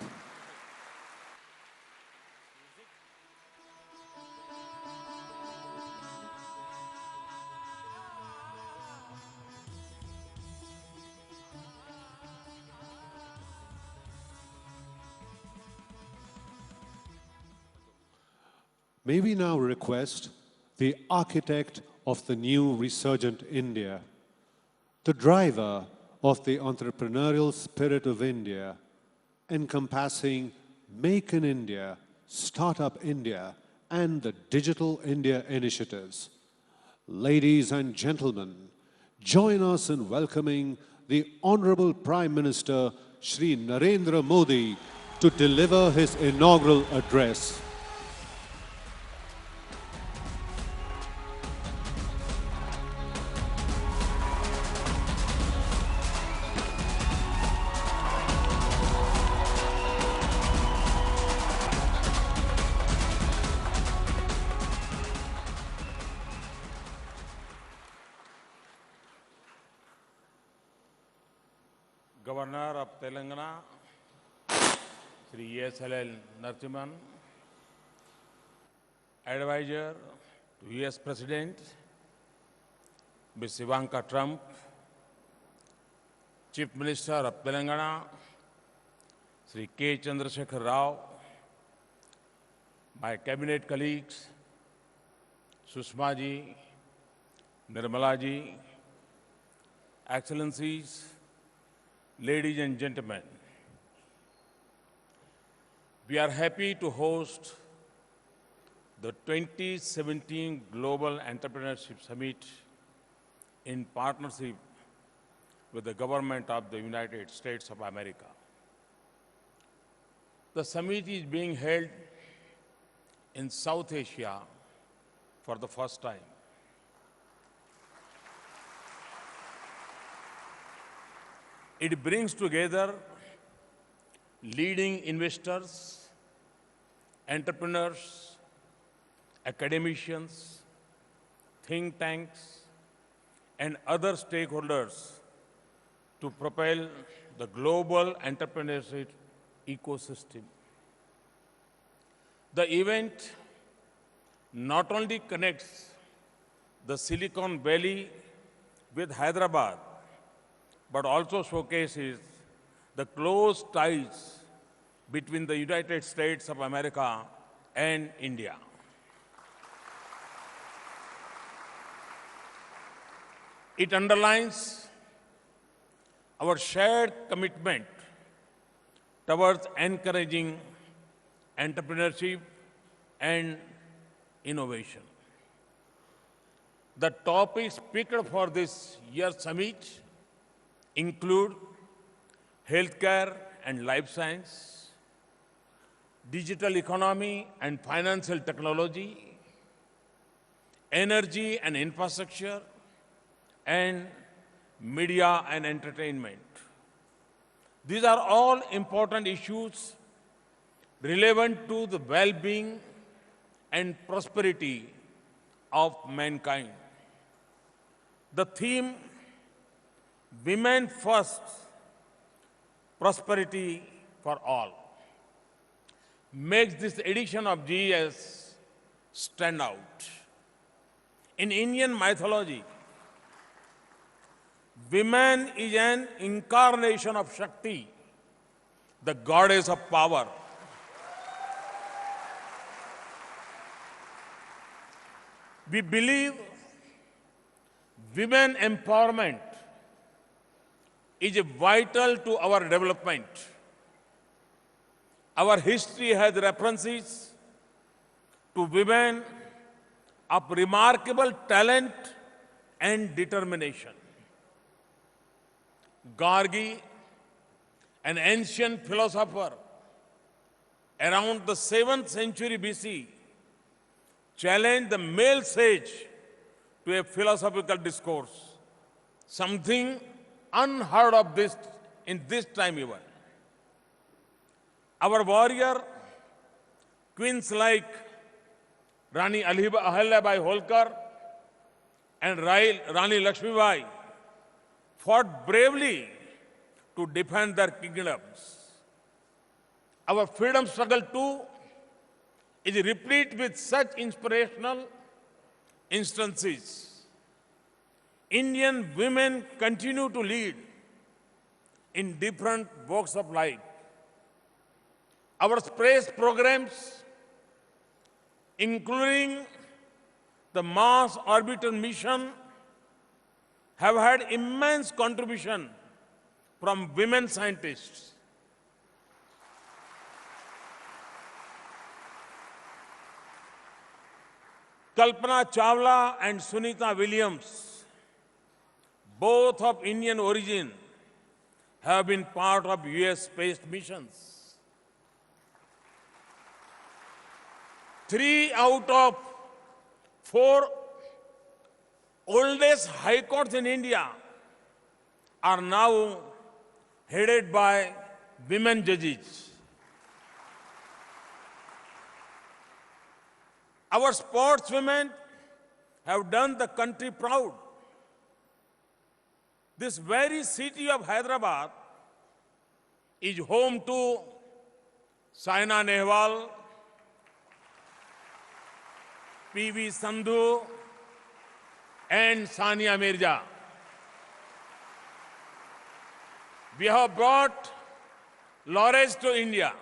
May we now request the architect of the new resurgent India, the driver of the entrepreneurial spirit of India, encompassing Make in India, Startup India, and the Digital India initiatives. Ladies and gentlemen, join us in welcoming the Honorable Prime Minister Shri Narendra Modi to deliver his inaugural address. Governor of Telangana, Sri S.L.L. Narasimhan, Advisor to U.S. President, Ms. Ivanka Trump, Chief Minister of Telangana, Sri K. Chandrasekhar Rao, my cabinet colleagues, Sushma ji, Nirmala ji, Excellencies, ladies and gentlemen, we are happy to host the 2017 Global Entrepreneurship Summit in partnership with the government of the United States of America. The summit is being held in South Asia for the first time. It brings together leading investors, entrepreneurs, academicians, think tanks, and other stakeholders to propel the global entrepreneurship ecosystem. The event not only connects the Silicon Valley with Hyderabad, but also showcases the close ties between the United States of America and India. It underlines our shared commitment towards encouraging entrepreneurship and innovation. The topics picked for this year's summit include healthcare and life science, digital economy and financial technology, energy and infrastructure, and media and entertainment. These are all important issues relevant to the well-being and prosperity of mankind. The theme, Women First, Prosperity for All, makes this edition of GES stand out. In Indian mythology, woman is an incarnation of Shakti, the goddess of power. We believe women empowerment is vital to our development. Our history has references to women of remarkable talent and determination. Gargi, an ancient philosopher around the 7th century BC, challenged the male sage to a philosophical discourse, something unheard of this in this time even. Our warrior queens like Rani Ahilyabai Holkar and Rani Lakshmibai fought bravely to defend their kingdoms. Our freedom struggle too is replete with such inspirational instances. Indian women continue to lead in different walks of life. Our space programs, including the Mars Orbiter mission, have had immense contribution from women scientists. Kalpana Chawla and Sunita Williams, both of Indian origin, have been part of US space missions. 3 out of 4 oldest high courts in India are now headed by women judges. Our sportswomen have done the country proud. This very city of Hyderabad is home to Saina Nehwal, PV Sandhu, and Sania Mirza. We have brought laurels to India.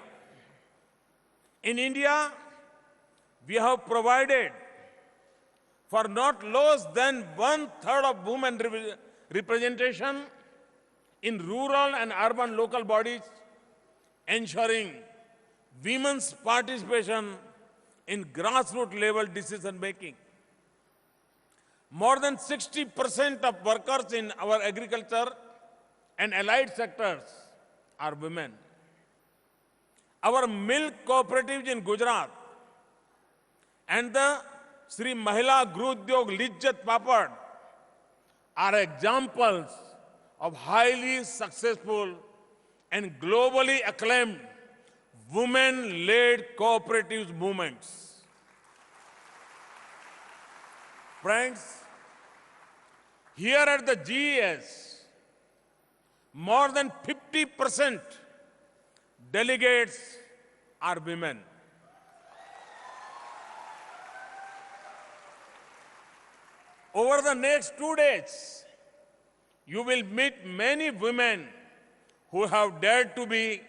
In India, we have provided for not less than 1/3 of women representation in rural and urban local bodies, ensuring women's participation in grassroots level decision making. More than 60% of workers in our agriculture and allied sectors are women. Our milk cooperatives in Gujarat and the Sri Mahila Grudyog Lijjat Papad are examples of highly successful and globally acclaimed women-led cooperative movements. Friends, here at the GES, more than 50% delegates are women. Over the next 2 days, you will meet many women who have dared to be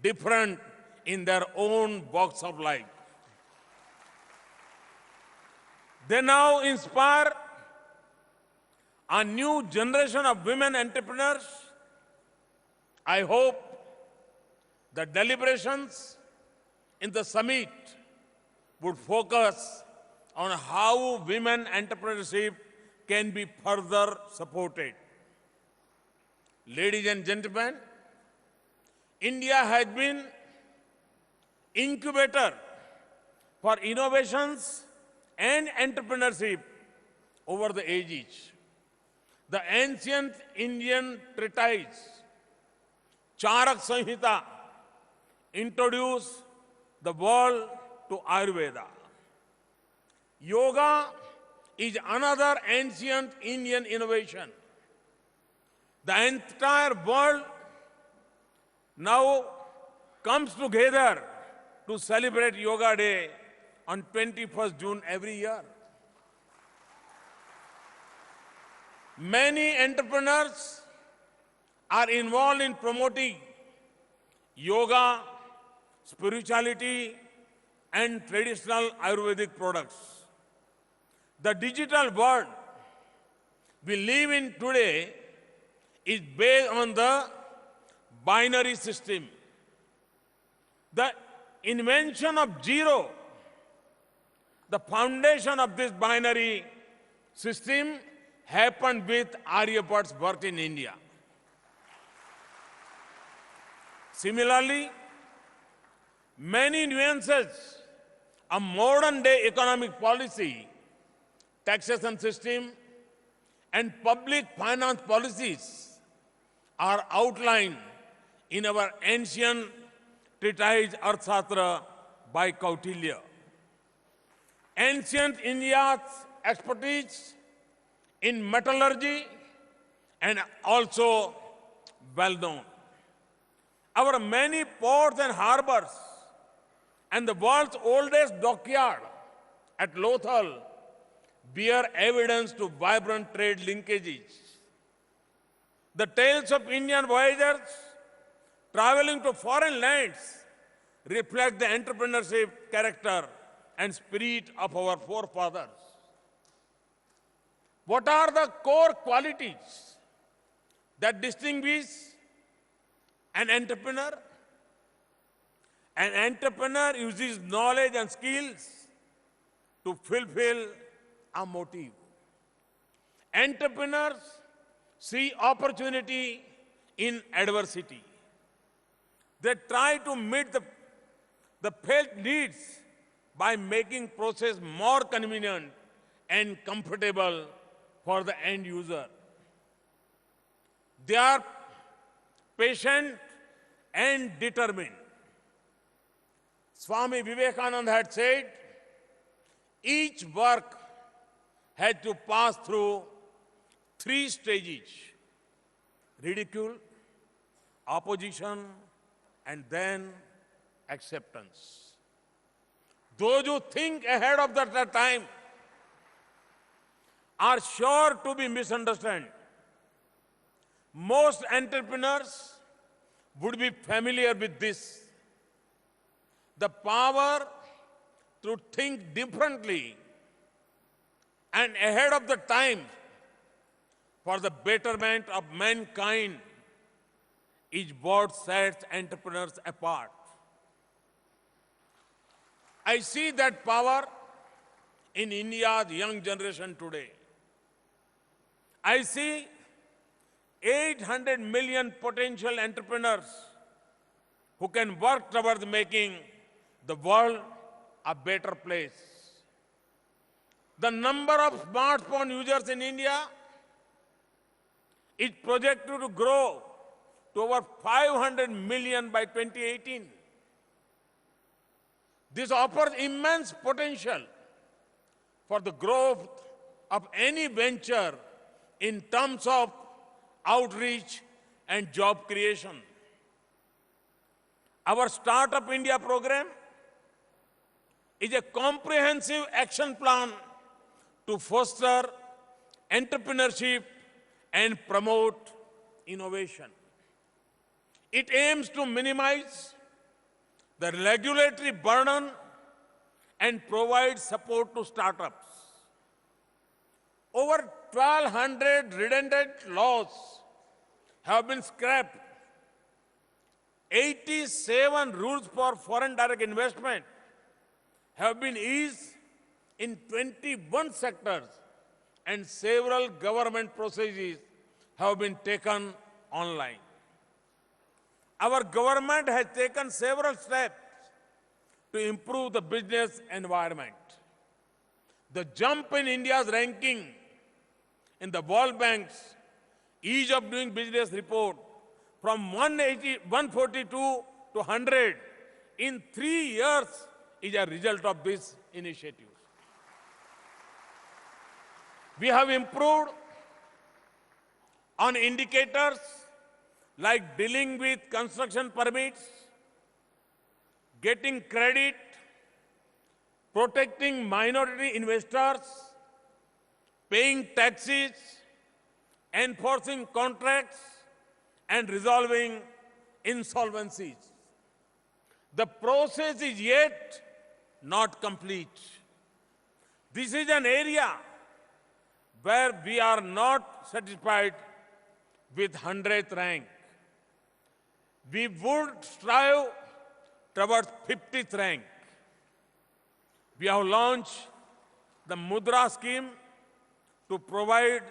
different in their own walks of life. They now inspire a new generation of women entrepreneurs. I hope the deliberations in the summit would focus on how women entrepreneurship can be further supported. Ladies and gentlemen, India has been incubator for innovations and entrepreneurship over the ages. The ancient Indian treatise, Charak Samhita, introduced the world to Ayurveda. Yoga is another ancient Indian innovation. The entire world now comes together to celebrate Yoga Day on 21st June every year. Many entrepreneurs are involved in promoting yoga, spirituality, and traditional Ayurvedic products. The digital world we live in today is based on the binary system. The invention of zero, the foundation of this binary system, happened with Aryabhat's birth in India. Similarly, many nuances of modern-day economic policy, taxation system, and public finance policies are outlined in our ancient treatise Arthashastra by Kautilya. Ancient India's expertise in metallurgy and also well known. Our many ports and harbors and the world's oldest dockyard at Lothal bear evidence to vibrant trade linkages. The tales of Indian voyagers traveling to foreign lands reflect the entrepreneurship character and spirit of our forefathers. What are the core qualities that distinguish an entrepreneur? An entrepreneur uses knowledge and skills to fulfill a motive. Entrepreneurs see opportunity in adversity. They try to meet the felt needs by making process more convenient and comfortable for the end user. They are patient and determined. Swami Vivekananda had said, each work had to pass through 3 stages: ridicule, opposition, and then acceptance. Those who think ahead of that time are sure to be misunderstood. Most entrepreneurs would be familiar with this. The power to think differently and ahead of the time for the betterment of mankind is what sets entrepreneurs apart. I see that power in India's young generation today. I see 800 million potential entrepreneurs who can work towards making the world a better place. The number of smartphone users in India is projected to grow to over 500 million by 2018. This offers immense potential for the growth of any venture in terms of outreach and job creation. Our Startup India program is a comprehensive action plan to foster entrepreneurship and promote innovation. It aims to minimize the regulatory burden and provide support to startups. Over 1,200 redundant laws have been scrapped. 87 rules for foreign direct investment have been eased in 21 sectors, and several government processes have been taken online. Our government has taken several steps to improve the business environment. The jump in India's ranking in the World Bank's Ease of Doing Business report from 142 to 100 in 3 years is a result of this initiative. We have improved on indicators like dealing with construction permits, getting credit, protecting minority investors, paying taxes, enforcing contracts, and resolving insolvencies. The process is yet not complete. This is an area where we are not satisfied with 100th rank. We would strive towards 50th rank. We have launched the Mudra Scheme to provide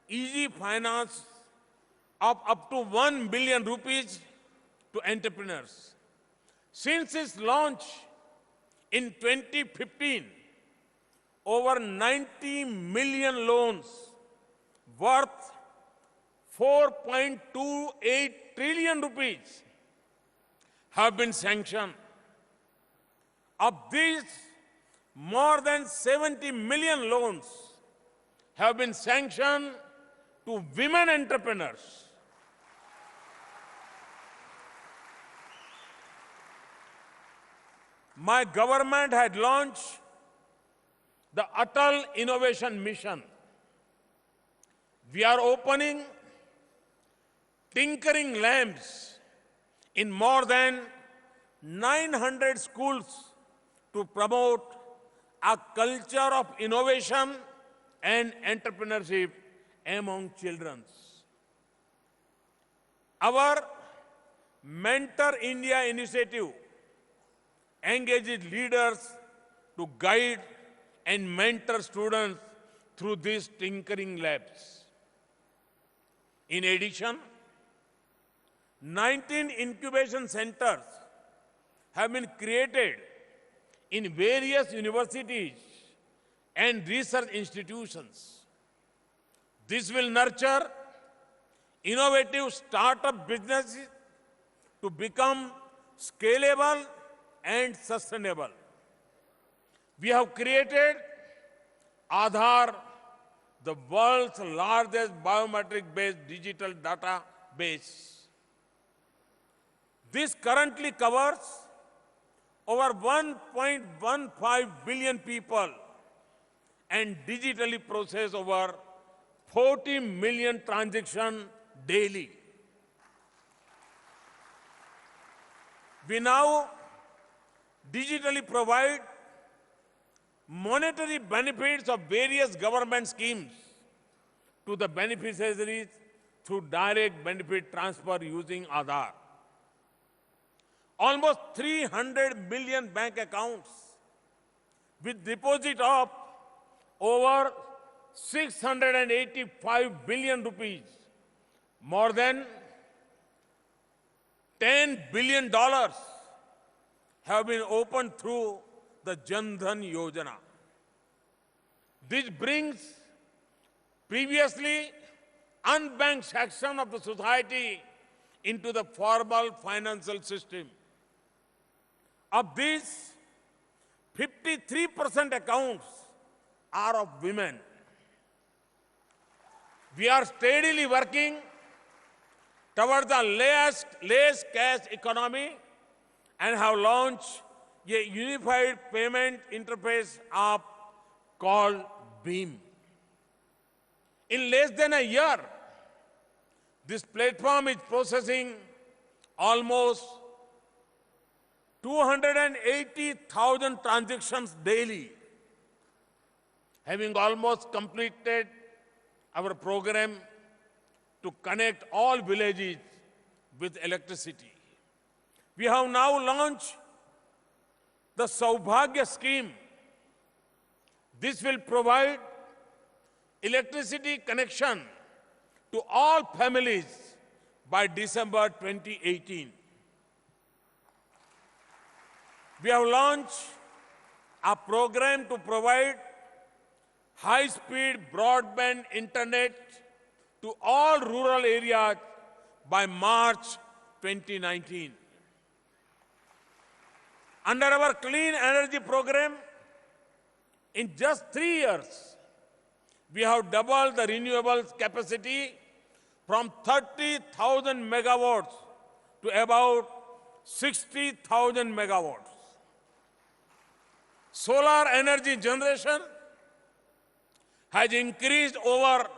easy finance of up to 1 billion rupees to entrepreneurs. Since its launch in 2015, over 90 million loans worth 4.28 trillion rupees have been sanctioned. Of these, more than 70 million loans have been sanctioned to women entrepreneurs. My government had launched the Atal Innovation Mission. We are opening tinkering labs in more than 900 schools to promote a culture of innovation and entrepreneurship among children. Our Mentor India initiative engages leaders to guide and mentor students through these tinkering labs. In addition, 19 incubation centers have been created in various universities and research institutions. This will nurture innovative startup businesses to become scalable and sustainable. We have created Aadhaar, the world's largest biometric-based digital database. This currently covers over 1.15 billion people and digitally process over 40 million transactions daily. We now digitally provide monetary benefits of various government schemes to the beneficiaries through direct benefit transfer using Aadhaar. Almost 300 million bank accounts with deposit of over 685 billion rupees, more than $10 billion have been opened through the Jan Dhan Yojana. This brings previously unbanked section of the society into the formal financial system. Of these, 53% accounts are of women. We are steadily working towards the less cash economy and have launched a unified payment interface app called BEAM. In less than a year, this platform is processing almost 280,000 transactions daily, having almost completed our program to connect all villages with electricity. We have now launched the Saubhagya scheme. This will provide electricity connection to all families by December 2018. We have launched a program to provide high-speed broadband internet to all rural areas by March 2019. Under our clean energy program, in just 3 years, we have doubled the renewables capacity from 30,000 megawatts to about 60,000 megawatts. Solar energy generation has increased over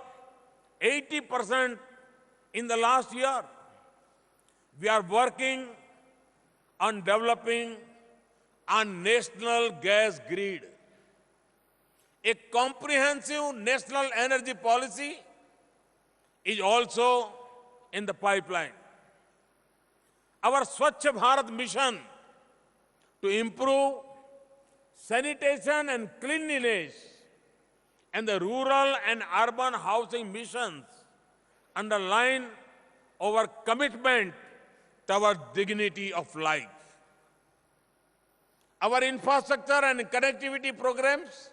80% in the last year. We are working on developing a national gas grid. A comprehensive national energy policy is also in the pipeline. Our Swachh Bharat mission to improve sanitation and cleanliness and the rural and urban housing missions underline our commitment toward dignity of life. Our infrastructure and connectivity programs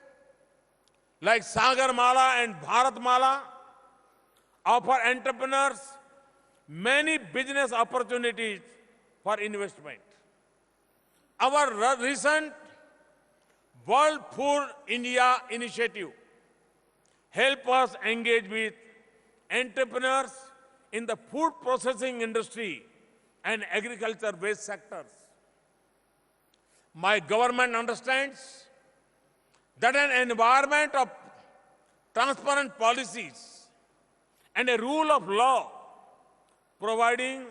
like Sagar Mala and Bharat Mala offer entrepreneurs many business opportunities for investment. Our recent World Food India initiative help us engage with entrepreneurs in the food processing industry and agriculture-based sectors. My government understands that an environment of transparent policies and a rule of law providing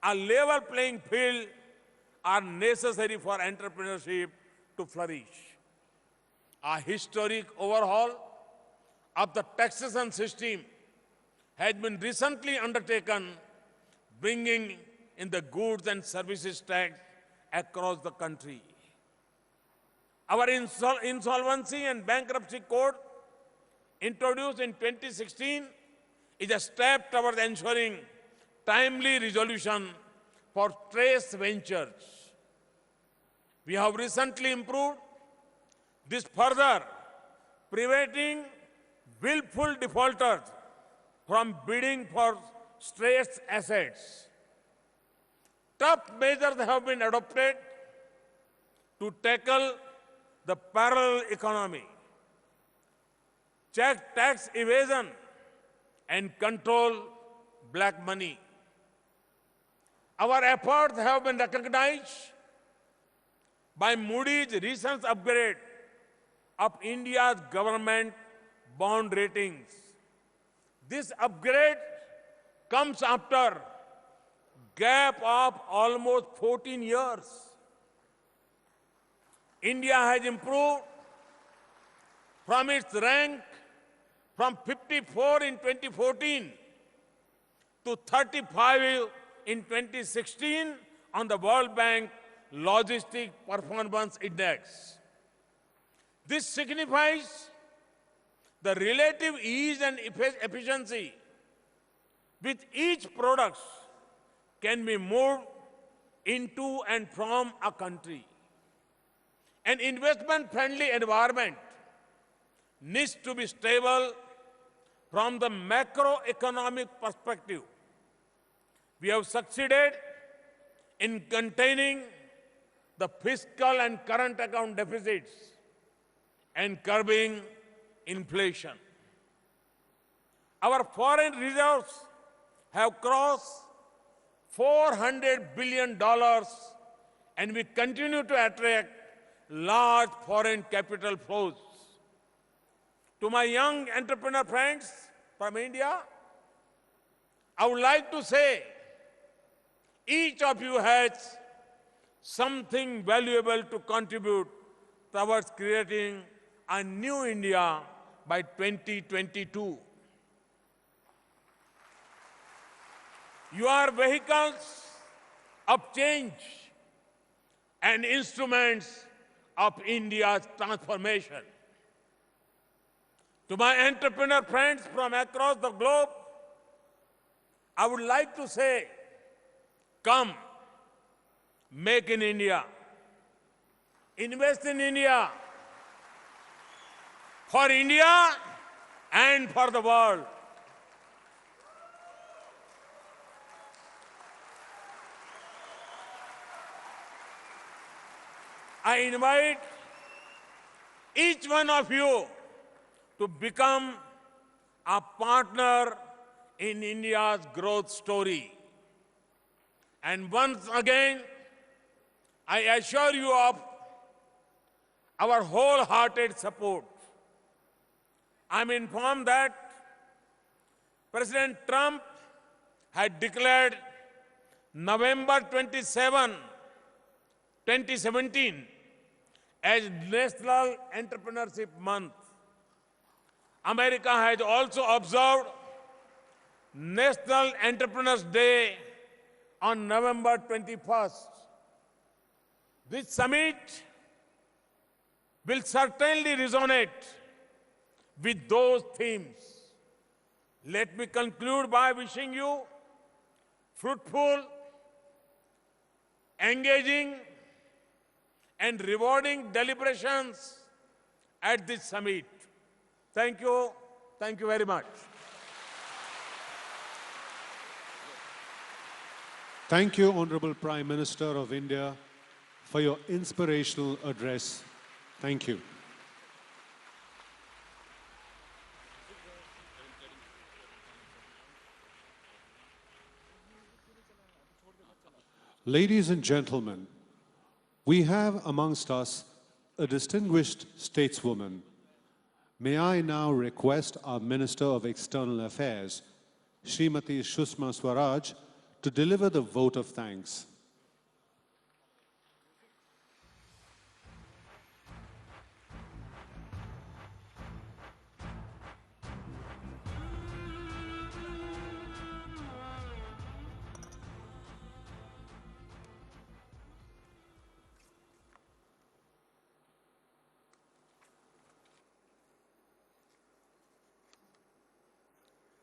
a level playing field are necessary for entrepreneurship to flourish. A historic overhaul of the taxation system has been recently undertaken, bringing in the goods and services tax across the country. Our insolvency and bankruptcy code, introduced in 2016, is a step towards ensuring timely resolution for stressed ventures. We have recently improved this further, preventing willful defaulters from bidding for stressed assets. Tough measures have been adopted to tackle the parallel economy, check tax evasion, and control black money. Our efforts have been recognized by Moody's recent upgrade of India's government bond ratings. This upgrade comes after gap of almost 14 years. India has improved from its rank from 54 in 2014 to 35 in 2016 on the World Bank Logistic Performance Index. This signifies the relative ease and efficiency with each product can be moved into and from a country. An investment-friendly environment needs to be stable from the macroeconomic perspective. We have succeeded in containing the fiscal and current account deficits and curbing inflation. Our foreign reserves have crossed $400 billion, and we continue to attract large foreign capital flows. To my young entrepreneur friends from India, I would like to say, each of you has something valuable to contribute towards creating a new India by 2022. You are vehicles of change and instruments of India's transformation. To my entrepreneur friends from across the globe, I would like to say, come, make in India, invest in India, for India and for the world. I invite each one of you to become a partner in India's growth story. And once again, I assure you of our wholehearted support. I'm informed that President Trump had declared November 27, 2017 as National Entrepreneurship Month. America has also observed National Entrepreneurs Day on November 21st. This summit will certainly resonate with those themes. Let me conclude by wishing you fruitful, engaging, and rewarding deliberations at this summit. Thank you. Thank you very much. Thank you, Honorable Prime Minister of India, for your inspirational address. Thank you. Ladies and gentlemen, we have amongst us a distinguished stateswoman. May I now request our Minister of External Affairs, Srimati Sushma Swaraj, to deliver the vote of thanks.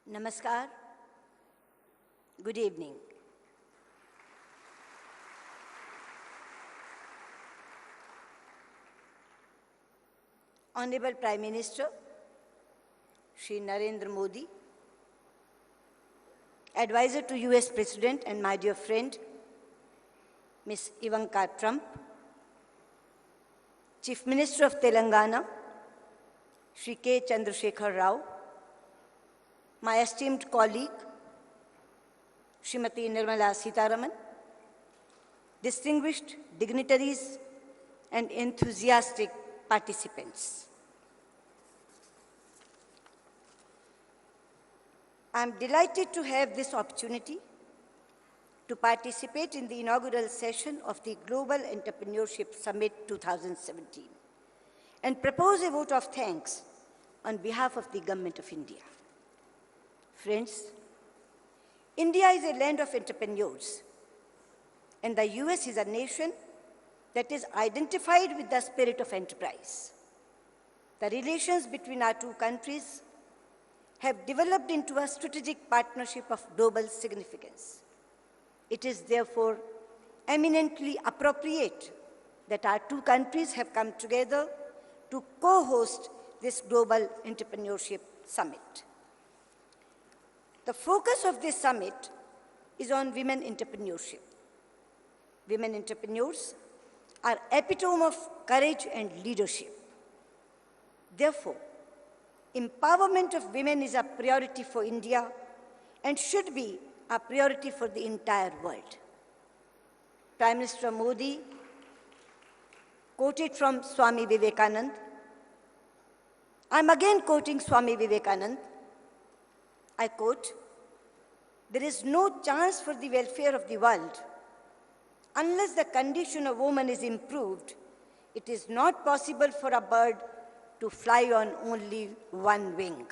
Namaskar. Good evening. Honorable Prime Minister, Shri Narendra Modi, Advisor to US President and my dear friend, Ms. Ivanka Trump, Chief Minister of Telangana, Shri K. Chandrasekhar Rao, my esteemed colleague, Srimati Nirmala Sitharaman, distinguished dignitaries and enthusiastic participants. I am delighted to have this opportunity to participate in the inaugural session of the Global Entrepreneurship Summit 2017 and propose a vote of thanks on behalf of the Government of India. Friends, India is a land of entrepreneurs, and the US is a nation that is identified with the spirit of enterprise. The relations between our two countries have developed into a strategic partnership of global significance. It is therefore eminently appropriate that our two countries have come together to co-host this Global Entrepreneurship Summit. The focus of this summit is on women entrepreneurship. Women entrepreneurs are epitome of courage and leadership. Therefore, empowerment of women is a priority for India and should be a priority for the entire world. Prime Minister Modi quoted from Swami Vivekananda. I'm again quoting Swami Vivekananda. I quote, "There is no chance for the welfare of the world unless the condition of woman is improved. It is not possible for a bird to fly on only one wing."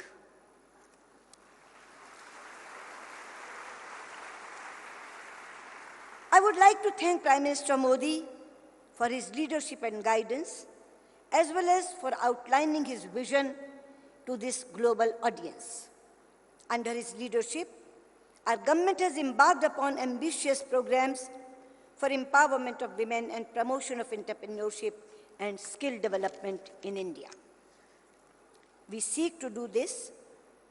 I would like to thank Prime Minister Modi for his leadership and guidance, as well as for outlining his vision to this global audience. Under his leadership, our government has embarked upon ambitious programs for empowerment of women and promotion of entrepreneurship and skill development in India. We seek to do this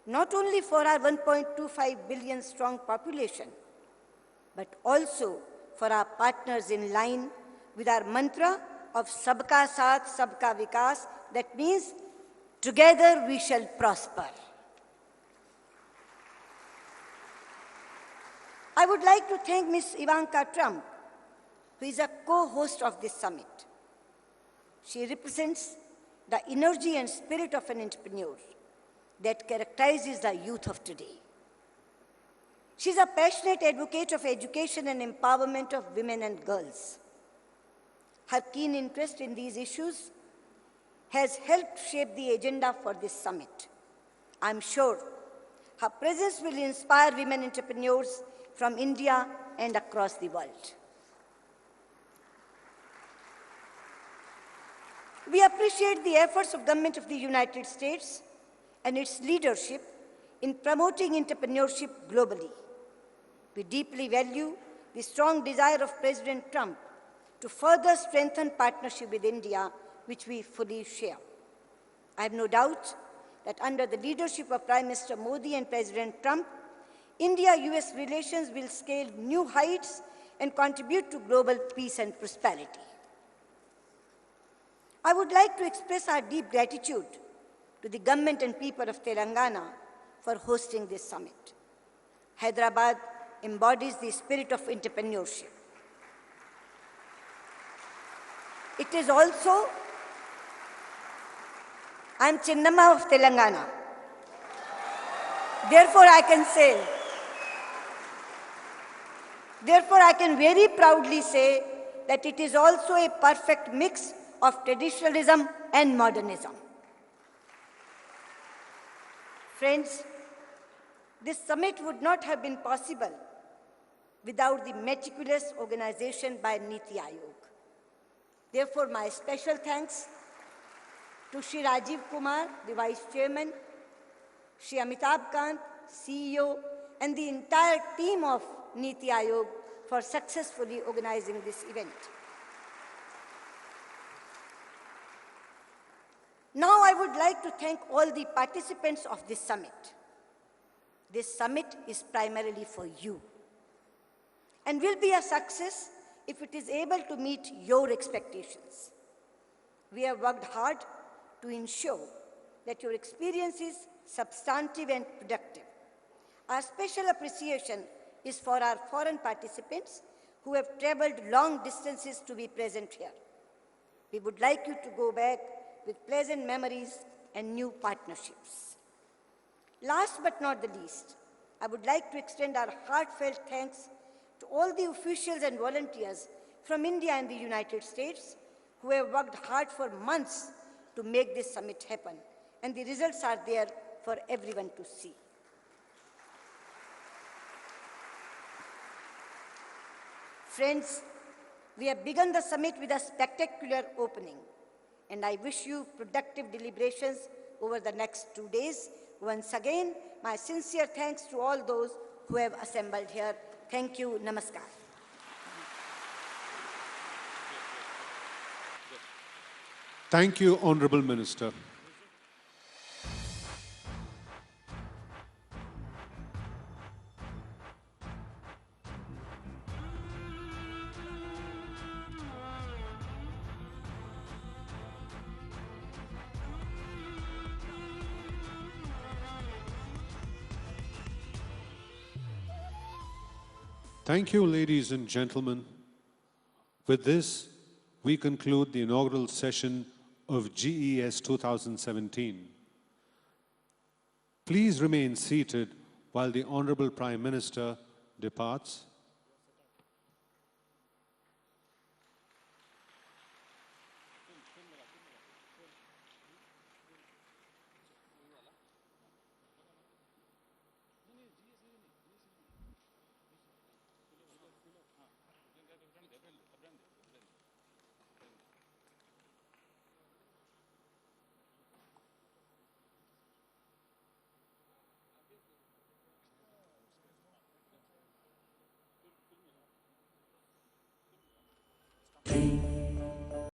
not only for our 1.25 billion strong population, but also for our partners in line with our mantra of Sabka Saath, Sabka Vikas. That means, together we shall prosper. I would like to thank Ms. Ivanka Trump, who is a co-host of this summit. She represents the energy and spirit of an entrepreneur that characterizes the youth of today. She is a passionate advocate of education and empowerment of women and girls. Her keen interest in these issues has helped shape the agenda for this summit. I'm sure her presence will inspire women entrepreneurs from India and across the world. We appreciate the efforts of Government of the United States and its leadership in promoting entrepreneurship globally. We deeply value the strong desire of President Trump to further strengthen partnership with India, which we fully share. I have no doubt that under the leadership of Prime Minister Modi and President Trump, India-US relations will scale new heights and contribute to global peace and prosperity. I would like to express our deep gratitude to the government and people of Telangana for hosting this summit. Hyderabad embodies the spirit of entrepreneurship. It is also, I'm Chinnamma of Telangana. Therefore, I can very proudly say that it is also a perfect mix of traditionalism and modernism. Friends, this summit would not have been possible without the meticulous organization by Niti Aayog. Therefore, my special thanks to Shri Rajiv Kumar, the Vice Chairman, Shri Amitabh Kant, CEO, and the entire team of Niti Aayog for successfully organizing this event. Now I would like to thank all the participants of this summit. This summit is primarily for you and will be a success if it is able to meet your expectations. We have worked hard to ensure that your experience is substantive and productive. Our special appreciation is for our foreign participants who have traveled long distances to be present here. We would like you to go back with pleasant memories and new partnerships. Last but not the least, I would like to extend our heartfelt thanks to all the officials and volunteers from India and the United States who have worked hard for months to make this summit happen. And the results are there for everyone to see. Friends, we have begun the summit with a spectacular opening, and I wish you productive deliberations over the next 2 days. Once again, my sincere thanks to all those who have assembled here. Thank you. Namaskar. Thank you, Honorable Minister. Thank you, ladies and gentlemen. With this, we conclude the inaugural session of GES 2017. Please remain seated while the Honorable Prime Minister departs.